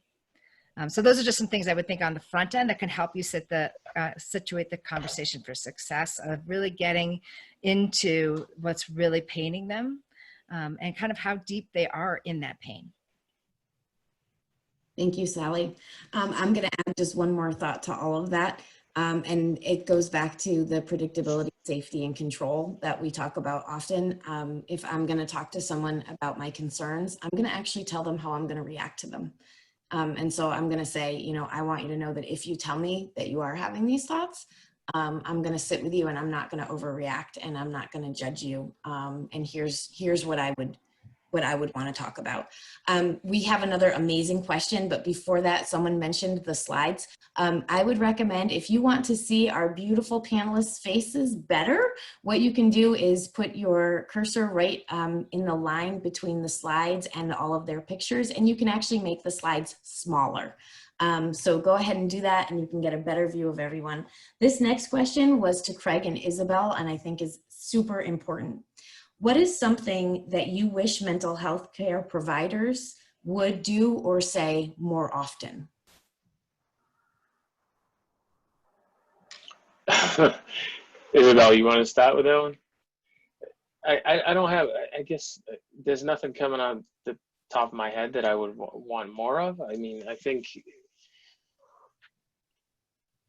So those are just some things I would think on the front end that can help you situate the conversation for success of really getting into what's really paining them and kind of how deep they are in that pain. Thank you, Sally. I'm going to add just one more thought to all of that. And it goes back to the predictability, safety, and control that we talk about often. If I'm going to talk to someone about my concerns, I'm going to actually tell them how I'm going to react to them. And so I'm going to say, you know, I want you to know that if you tell me that you are having these thoughts, I'm going to sit with you and I'm not going to overreact and I'm not going to judge you. And here's what I would want to talk about. We have another amazing question, but before that, someone mentioned the slides. I would recommend, if you want to see our beautiful panelists' faces better, what you can do is put your cursor right in the line between the slides and all of their pictures, and you can actually make the slides smaller. So go ahead and do that and you can get a better view of everyone. This next question was to Craig and Isabelle, and I think is super important. What is something that you wish mental health care providers would do or say more often? Isabelle, you want to start with that one? I don't have, I guess there's nothing coming on the top of my head that I would want more of. I mean, I think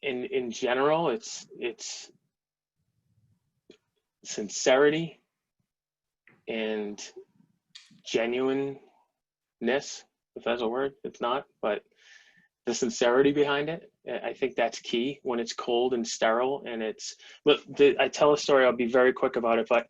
in general, it's sincerity and genuineness, if that's a word. It's not, but the sincerity behind it, I think that's key when it's cold and sterile. And it's, look, I tell a story, I'll be very quick about it, but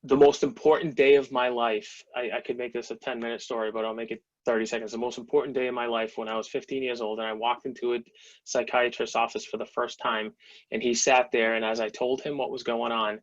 the most important day of my life, I could make this a 10-minute story, but I'll make it 30 seconds. The most important day of my life when I was 15 years old and I walked into a psychiatrist's office for the first time, and he sat there, and as I told him what was going on,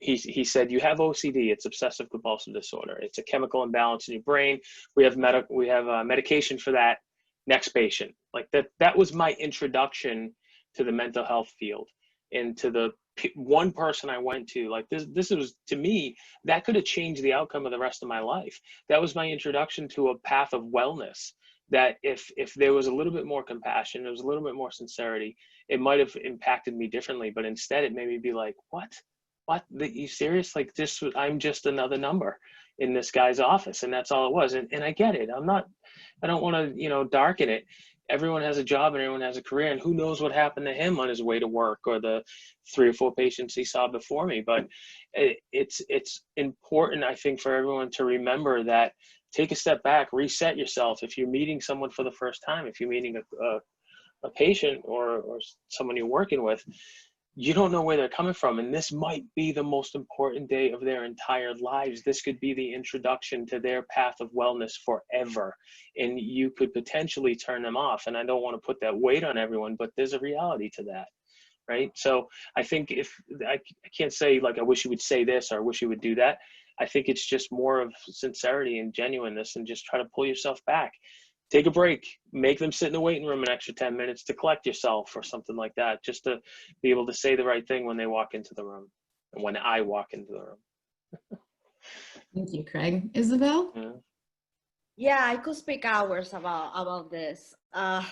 he said, you have OCD, it's obsessive compulsive disorder. It's a chemical imbalance in your brain. We have medication for that. Next patient. Like that was my introduction to the mental health field and to the one person I went to. Like this was, to me, that could have changed the outcome of the rest of my life. That was my introduction to a path of wellness, that if there was a little bit more compassion, there was a little bit more sincerity, it might have impacted me differently. But instead it made me be like, what, you serious? Like this, I'm just another number in this guy's office. And that's all it was. And I get it. I don't want to, darken it. Everyone has a job and everyone has a career, and who knows what happened to him on his way to work or the 3 or 4 patients he saw before me. But it's important, I think, for everyone to remember that, take a step back, reset yourself. If you're meeting someone for the first time, if you're meeting a patient or someone you're working with, you don't know where they're coming from. And this might be the most important day of their entire lives. This could be the introduction to their path of wellness forever. And you could potentially turn them off. And I don't want to put that weight on everyone, but there's a reality to that. right? So I think if I can't say like, I wish you would say this or I wish you would do that. I think it's just more of sincerity and genuineness, and just try to pull yourself back. Take a break, make them sit in the waiting room an extra 10 minutes to collect yourself or something like that, just to be able to say the right thing when they walk into the room and when I walk into the room. Thank you, Craig. Isabelle? Yeah. Yeah, I could speak hours about this. Oh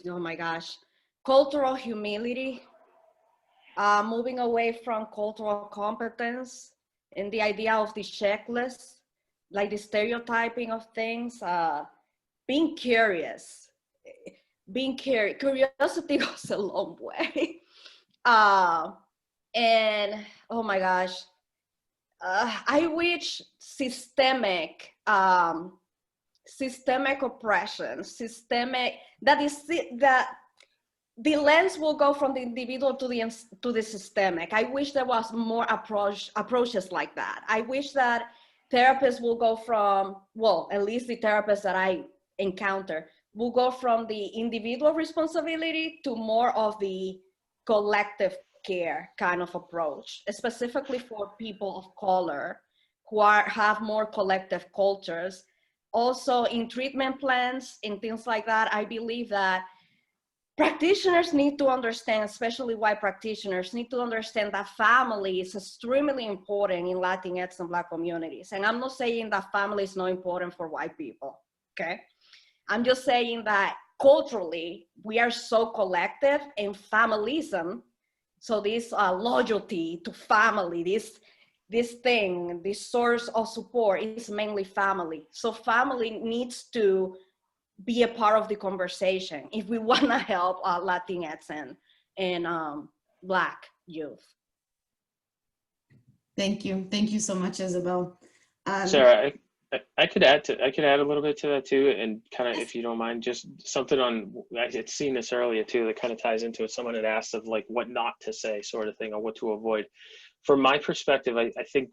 my gosh. Cultural humility, moving away from cultural competence and the idea of the checklist, like the stereotyping of things, being curious. Curiosity goes a long way. And oh my gosh, I wish systemic oppression, that the lens will go from the individual to the systemic. I wish there was more approaches like that. I wish that therapists will go from, well, at least the therapists that I encounter will go from the individual responsibility to more of the collective care kind of approach, specifically for people of color who have more collective cultures. Also in treatment plans and things like that, I believe that practitioners need to understand, especially white practitioners, need to understand that family is extremely important in Latinx and Black communities. And I'm not saying that family is not important for white people, okay? I'm just saying that culturally, we are so collective, and familism, so this loyalty to family, this thing, this source of support is mainly family. So family needs to be a part of the conversation if we want to help Latinx and Black youth. Thank you. Thank you so much, Isabelle. Sarah, I could add a little bit to that too, and kind of, if you don't mind, just something on, I had seen this earlier too, that kind of ties into it. Someone had asked of like what not to say sort of thing, or what to avoid. From my perspective, I think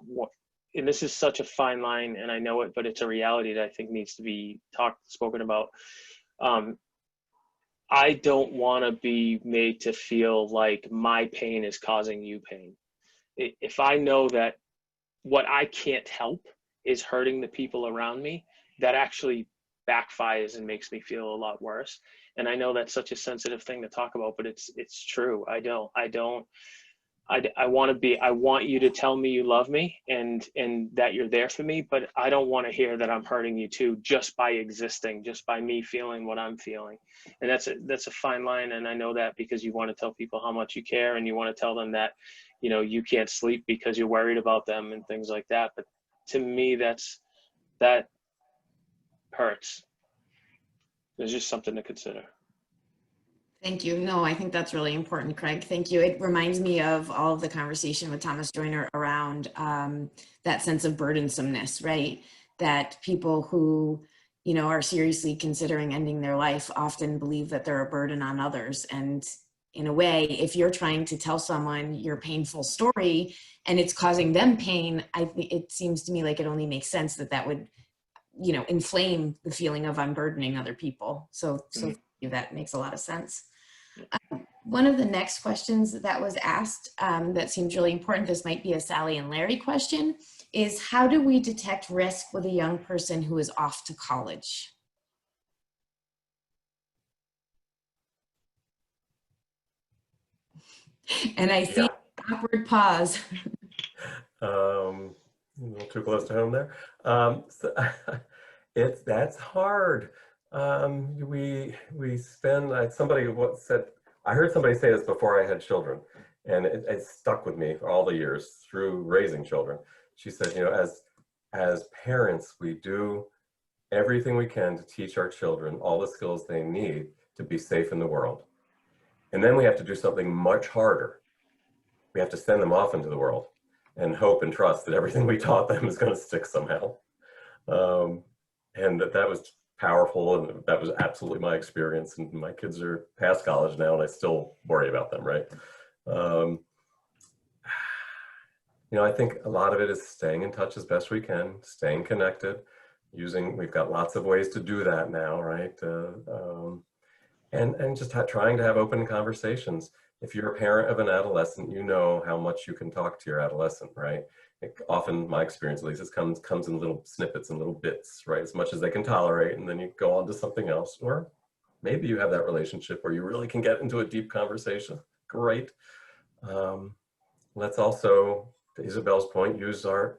and this is such a fine line, and I know it, but it's a reality that I think needs to be spoken about. I don't want to be made to feel like my pain is causing you pain. If I know that what I can't help is hurting the people around me, that actually backfires and makes me feel a lot worse. And I know that's such a sensitive thing to talk about, but it's true. I want you to tell me you love me and that you're there for me, but I don't want to hear that I'm hurting you too, just by existing, just by me feeling what I'm feeling. And that's a fine line. And I know that because you want to tell people how much you care, and you want to tell them that, you know, you can't sleep because you're worried about them and things like that. But to me, that hurts. There's just something to consider. Thank you. No, I think that's really important, Craig. Thank you. It reminds me of all of the conversation with Thomas Joyner around that sense of burdensomeness, right? That people who, you know, are seriously considering ending their life often believe that they're a burden on others. And in a way, if you're trying to tell someone your painful story and it's causing them pain, it seems to me like it only makes sense that would, you know, inflame the feeling of unburdening other people. So that makes a lot of sense. One of the next questions that was asked that seems really important, this might be a Sally and Larry question, is how do we detect risk with a young person who is off to college? And I see an awkward pause. A little too close to home there. That's hard. We spend, somebody said, I heard somebody say this before I had children, and it stuck with me for all the years through raising children. She said, you know, as parents, we do everything we can to teach our children all the skills they need to be safe in the world. And then we have to do something much harder. We have to send them off into the world and hope and trust that everything we taught them is going to stick somehow. And that was powerful, and that was absolutely my experience. And my kids are past college now, and I still worry about them, right? You know, I think a lot of it is staying in touch as best we can, staying connected, we've got lots of ways to do that now, right? And just trying to have open conversations. If you're a parent of an adolescent, you know how much you can talk to your adolescent, right? Often, my experience at least, is comes in little snippets and little bits, right? As much as they can tolerate, and then you go on to something else. Or maybe you have that relationship where you really can get into a deep conversation. Great. Let's also, to Isabelle's point, use our,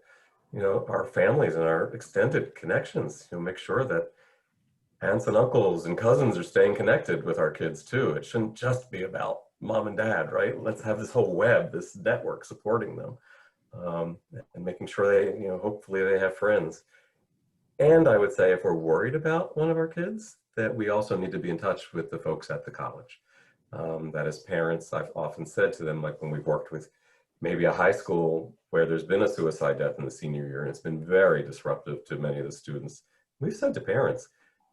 our families and our extended connections. Make sure that aunts and uncles and cousins are staying connected with our kids too. It shouldn't just be about mom and dad, right? Let's have this whole web, this network supporting them, and making sure they, hopefully they have friends. And I would say if we're worried about one of our kids, that we also need to be in touch with the folks at the college. That as parents, I've often said to them, like when we've worked with maybe a high school where there's been a suicide death in the senior year, and it's been very disruptive to many of the students, we've said to parents,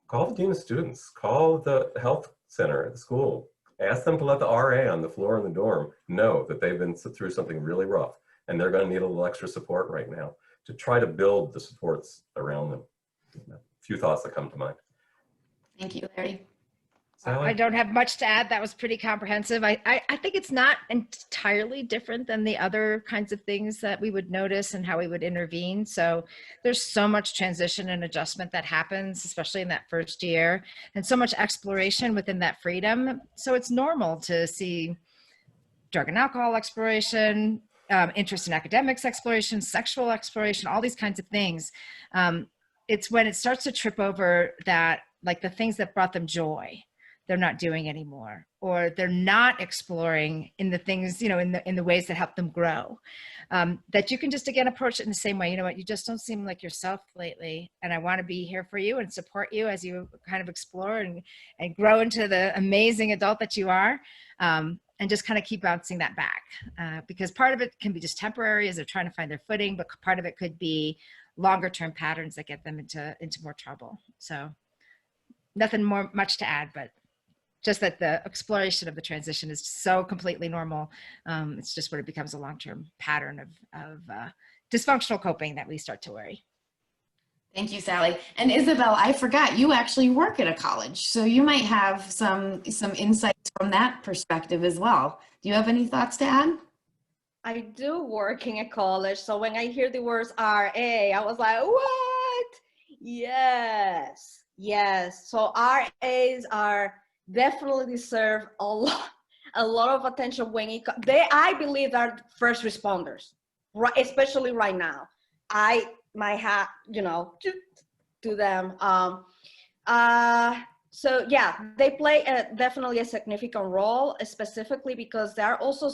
call the dean of students, call the health center at the school, ask them to let the RA on the floor in the dorm know that they've been through something really rough and they're going to need a little extra support right now, to try to build the supports around them. A few thoughts that come to mind. Thank you, Larry. Sally? I don't have much to add. That was pretty comprehensive. I think it's not entirely different than the other kinds of things that we would notice and how we would intervene. So there's so much transition and adjustment that happens, especially in that first year, and so much exploration within that freedom. So it's normal to see drug and alcohol exploration, interest in academics exploration, sexual exploration, all these kinds of things. It's when it starts to trip over that, like the things that brought them joy, they're not doing anymore, or they're not exploring in the things, in the ways that help them grow, that you can just, again, approach it in the same way. You know what, you just don't seem like yourself lately, and I want to be here for you and support you as you kind of explore and grow into the amazing adult that you are, and just kind of keep bouncing that back, because part of it can be just temporary as they're trying to find their footing, but part of it could be longer term patterns that get them into more trouble. So nothing much to add, but just that the exploration of the transition is so completely normal. It's just when it becomes a long-term pattern of dysfunctional coping that we start to worry. Thank you, Sally. And Isabelle, I forgot, you actually work at a college, so you might have some insights from that perspective as well. Do you have any thoughts to add? I do work in a college, so when I hear the words RA, I was like, what? Yes. So RAs definitely deserve a lot of attention when I believe they're first responders, right? Especially right now. My hat, to them. So yeah, they play definitely a significant role, specifically because they're also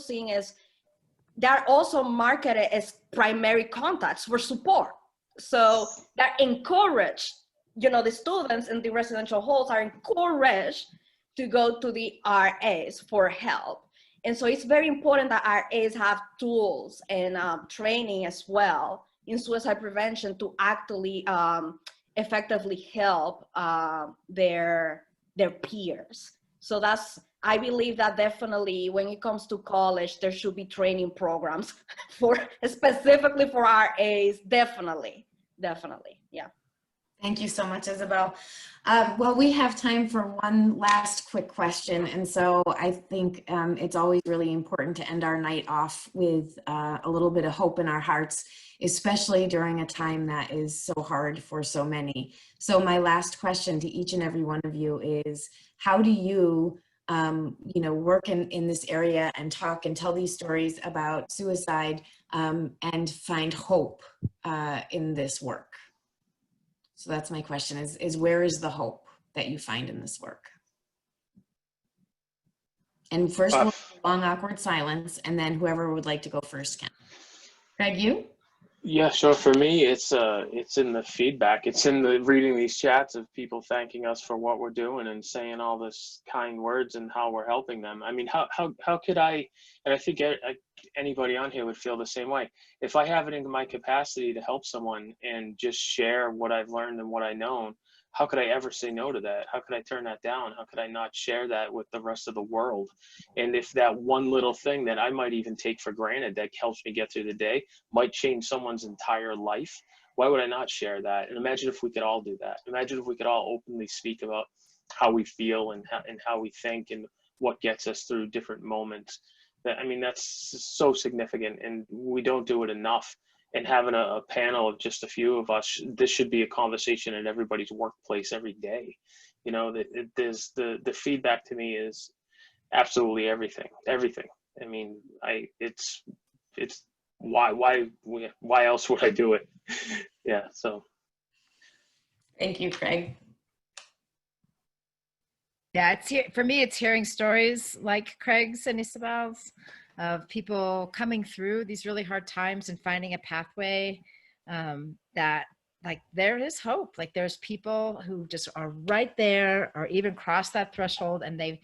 marketed as primary contacts for support. So they're encouraged, the students in the residential halls are encouraged to go to the RAs for help. And so it's very important that RAs have tools and training as well in suicide prevention to actually effectively help their peers. So I believe that definitely when it comes to college, there should be training programs specifically for RAs, definitely, yeah. Thank you so much, Isabelle. Well, we have time for one last quick question. And so I think it's always really important to end our night off with a little bit of hope in our hearts, especially during a time that is so hard for so many. So my last question to each and every one of you is, how do you, work in this area and talk and tell these stories about suicide and find hope in this work? So that's my question, is where is the hope that you find in this work? And first, we'll have a long, awkward silence, and then whoever would like to go first can. Craig, you? Yeah, sure. For me, it's in the feedback. It's in the reading these chats of people thanking us for what we're doing and saying all this kind words and how we're helping them. I mean, how could I, and I think anybody on here would feel the same way. If I have it in my capacity to help someone and just share what I've learned and what I know, how could I ever say no to that? How could I turn that down? How could I not share that with the rest of the world? And if that one little thing that I might even take for granted that helps me get through the day might change someone's entire life, why would I not share that? And imagine if we could all do that. Imagine if we could all openly speak about how we feel and how we think and what gets us through different moments. That, I mean, that's so significant, and we don't do it enough. And having a panel of just a few of us, this should be a conversation in everybody's workplace every day. You know, there's the feedback to me is absolutely everything. I mean, it's why else would I do it? Yeah. So. Thank you, Craig. Yeah, for me, it's hearing stories like Craig's and Isabelle's of people coming through these really hard times and finding a pathway that, like, there is hope. Like, there's people who just are right there or even cross that threshold, and they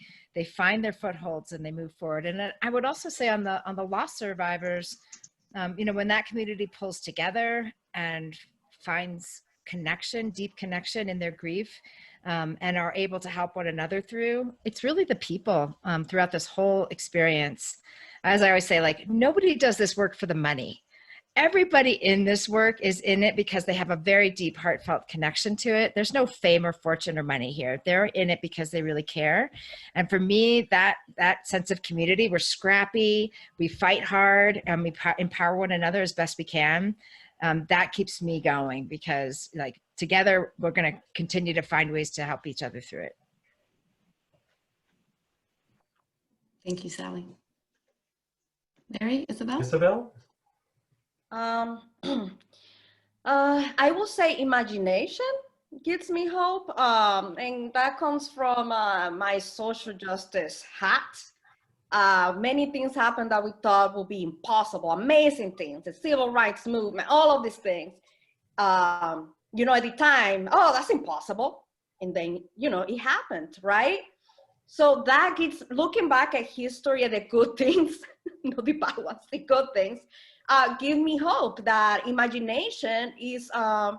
find their footholds and they move forward. And I would also say on the loss survivors, you know, when that community pulls together and finds connection, deep connection in their grief, and are able to help one another through, it's really the people throughout this whole experience. As I always say, like, nobody does this work for the money. Everybody in this work is in it because they have a very deep, heartfelt connection to it. There's no fame or fortune or money here. They're in it because they really care. And for me, that sense of community, we're scrappy, we fight hard, and we empower one another as best we can. That keeps me going, because, like, together we're going to continue to find ways to help each other through it. Thank you, Sally. Larry, Isabelle? Isabelle? I will say imagination gives me hope, and that comes from my social justice hat. Many things happened that we thought would be impossible, amazing things, the civil rights movement, all of these things. You know, at the time, oh, that's impossible. And then, you know, it happened, right? So that gets, looking back at history and the good things, not the bad ones, the good things, give me hope that imagination is worth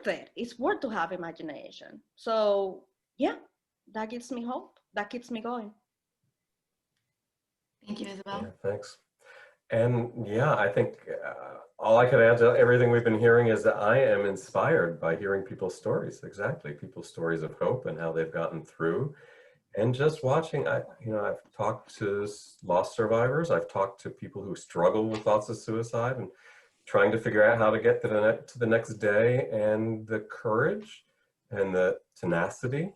it. It's worth to have imagination. So yeah, that gives me hope. That keeps me going. Thank you, Isabelle. Yeah, thanks. And yeah, I think all I could add to everything we've been hearing is that I am inspired by hearing people's stories. Exactly, people's stories of hope and how they've gotten through. And just watching, I've talked to loss survivors. I've talked to people who struggle with thoughts of suicide and trying to figure out how to get to the next day, and the courage and the tenacity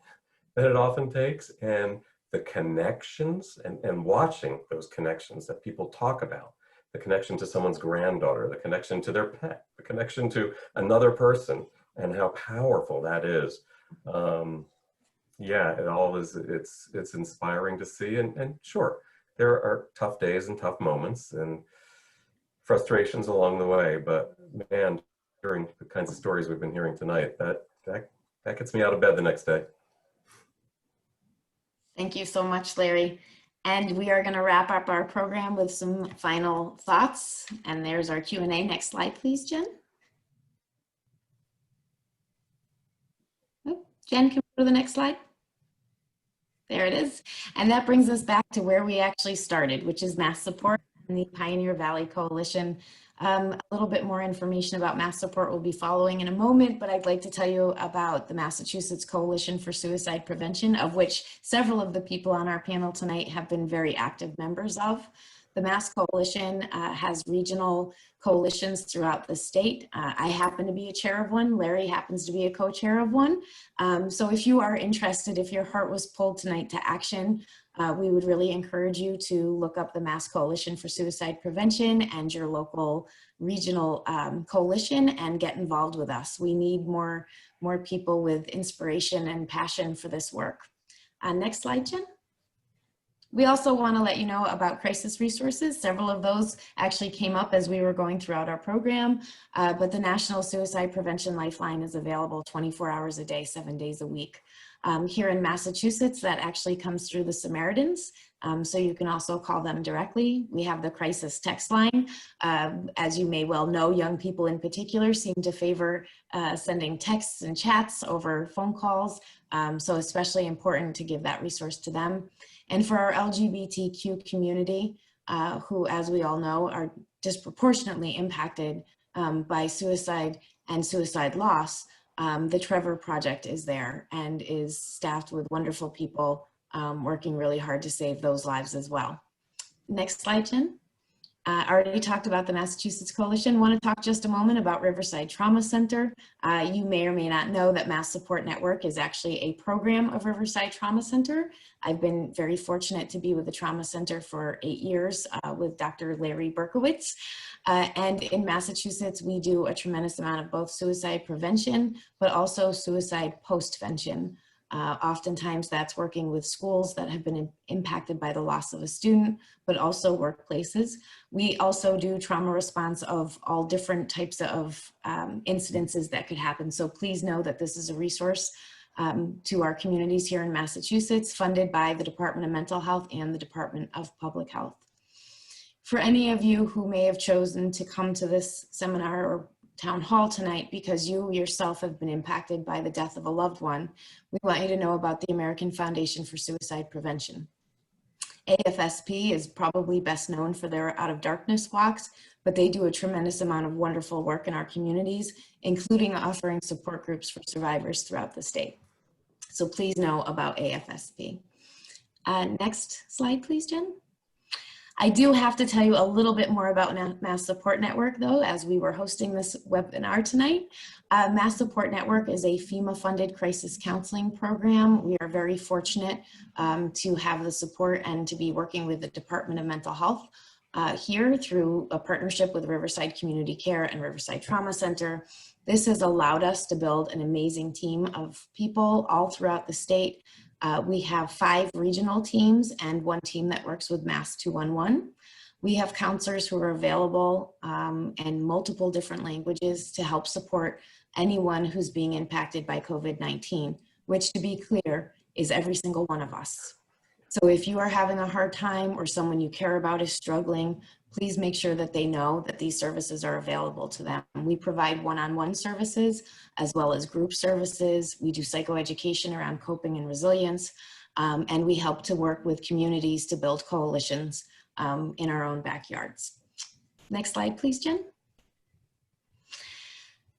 that it often takes, and the connections, and watching those connections that people talk about, the connection to someone's granddaughter, the connection to their pet, the connection to another person, and how powerful that is. Yeah, it all is, it's inspiring to see. And sure, there are tough days and tough moments and frustrations along the way, but man, hearing the kinds of stories we've been hearing tonight, that gets me out of bed the next day. Thank you so much, Larry. And we are going to wrap up our program with some final thoughts. And there's our Q&A. Next slide, please, Jen. Oh, Jen, can we go to the next slide? There it is. And that brings us back to where we actually started, which is Mass Support and the Pioneer Valley Coalition. A little bit more information about Mass Support will be following in a moment, but I'd like to tell you about the Massachusetts Coalition for Suicide Prevention, of which several of the people on our panel tonight have been very active members of. The Mass Coalition has regional coalitions throughout the state. I happen to be a chair of one. Larry happens to be a co-chair of one. So if you are interested, if your heart was pulled tonight to action, we would really encourage you to look up the Mass Coalition for Suicide Prevention and your local regional coalition and get involved with us. We need more people with inspiration and passion for this work. Next slide, Jen. We also want to let you know about crisis resources. Several of those actually came up as we were going throughout our program, but the National Suicide Prevention Lifeline is available 24 hours a day, 7 days a week. Here in Massachusetts, that actually comes through the Samaritans, so you can also call them directly. We have the crisis text line. As you may well know, young people in particular seem to favor sending texts and chats over phone calls, so especially important to give that resource to them. And for our LGBTQ community, who, as we all know, are disproportionately impacted by suicide and suicide loss, the Trevor Project is there and is staffed with wonderful people working really hard to save those lives as well. Next slide, Jen. I already talked about the Massachusetts Coalition. Want to talk just a moment about Riverside Trauma Center. You may or may not know that Mass Support Network is actually a program of Riverside Trauma Center. I've been very fortunate to be with the Trauma Center for 8 years with Dr. Larry Berkowitz. And in Massachusetts, we do a tremendous amount of both suicide prevention, but also suicide postvention. Oftentimes that's working with schools that have been impacted by the loss of a student, but also workplaces. We also do trauma response of all different types of incidences that could happen. So please know that this is a resource to our communities here in Massachusetts, funded by the Department of Mental Health and the Department of Public Health. For any of you who may have chosen to come to this seminar or town hall tonight because you yourself have been impacted by the death of a loved one, we want you to know about the American Foundation for Suicide Prevention. AFSP is probably best known for their Out of Darkness walks, but they do a tremendous amount of wonderful work in our communities, including offering support groups for survivors throughout the state. So please know about AFSP. Next slide, please, Jen. I do have to tell you a little bit more about Mass Support Network, though, as we were hosting this webinar tonight. Mass Support Network is a FEMA-funded crisis counseling program. We are very fortunate to have the support and to be working with the Department of Mental Health here through a partnership with Riverside Community Care and Riverside Trauma Center. This has allowed us to build an amazing team of people all throughout the state. We have 5 regional teams and 1 team that works with Mass 211. We have counselors who are available in multiple different languages to help support anyone who's being impacted by COVID-19, which, to be clear, is every single one of us. So if you are having a hard time or someone you care about is struggling, please make sure that they know that these services are available to them. We provide one-on-one services as well as group services. We do psychoeducation around coping and resilience, and we help to work with communities to build coalitions in our own backyards. Next slide, please, Jen.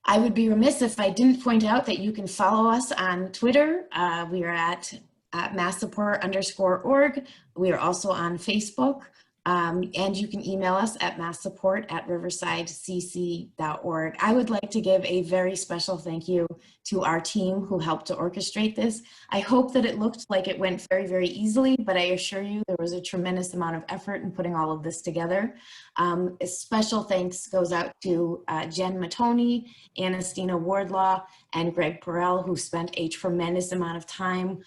I would be remiss if I didn't point out that you can follow us on Twitter. We are at massupport_org. We are also on Facebook. And you can email us at massupport@riversidecc.org. I would like to give a very special thank you to our team who helped to orchestrate this. I hope that it looked like it went very, very easily, but I assure you there was a tremendous amount of effort in putting all of this together. A special thanks goes out to Jen Matoney, Anastina Wardlaw, and Greg Perel, who spent a tremendous amount of time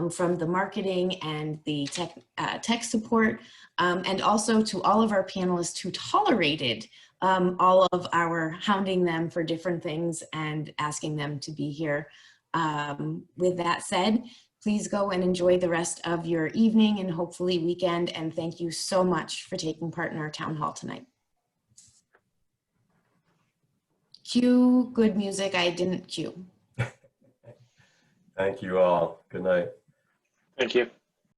from the marketing and the tech support, and also to all of our panelists who tolerated all of our hounding them for different things and asking them to be here. With that said, please go and enjoy the rest of your evening and hopefully weekend, and thank you so much for taking part in our town hall tonight. Cue good music I didn't cue. Thank you all. Good night. Thank you.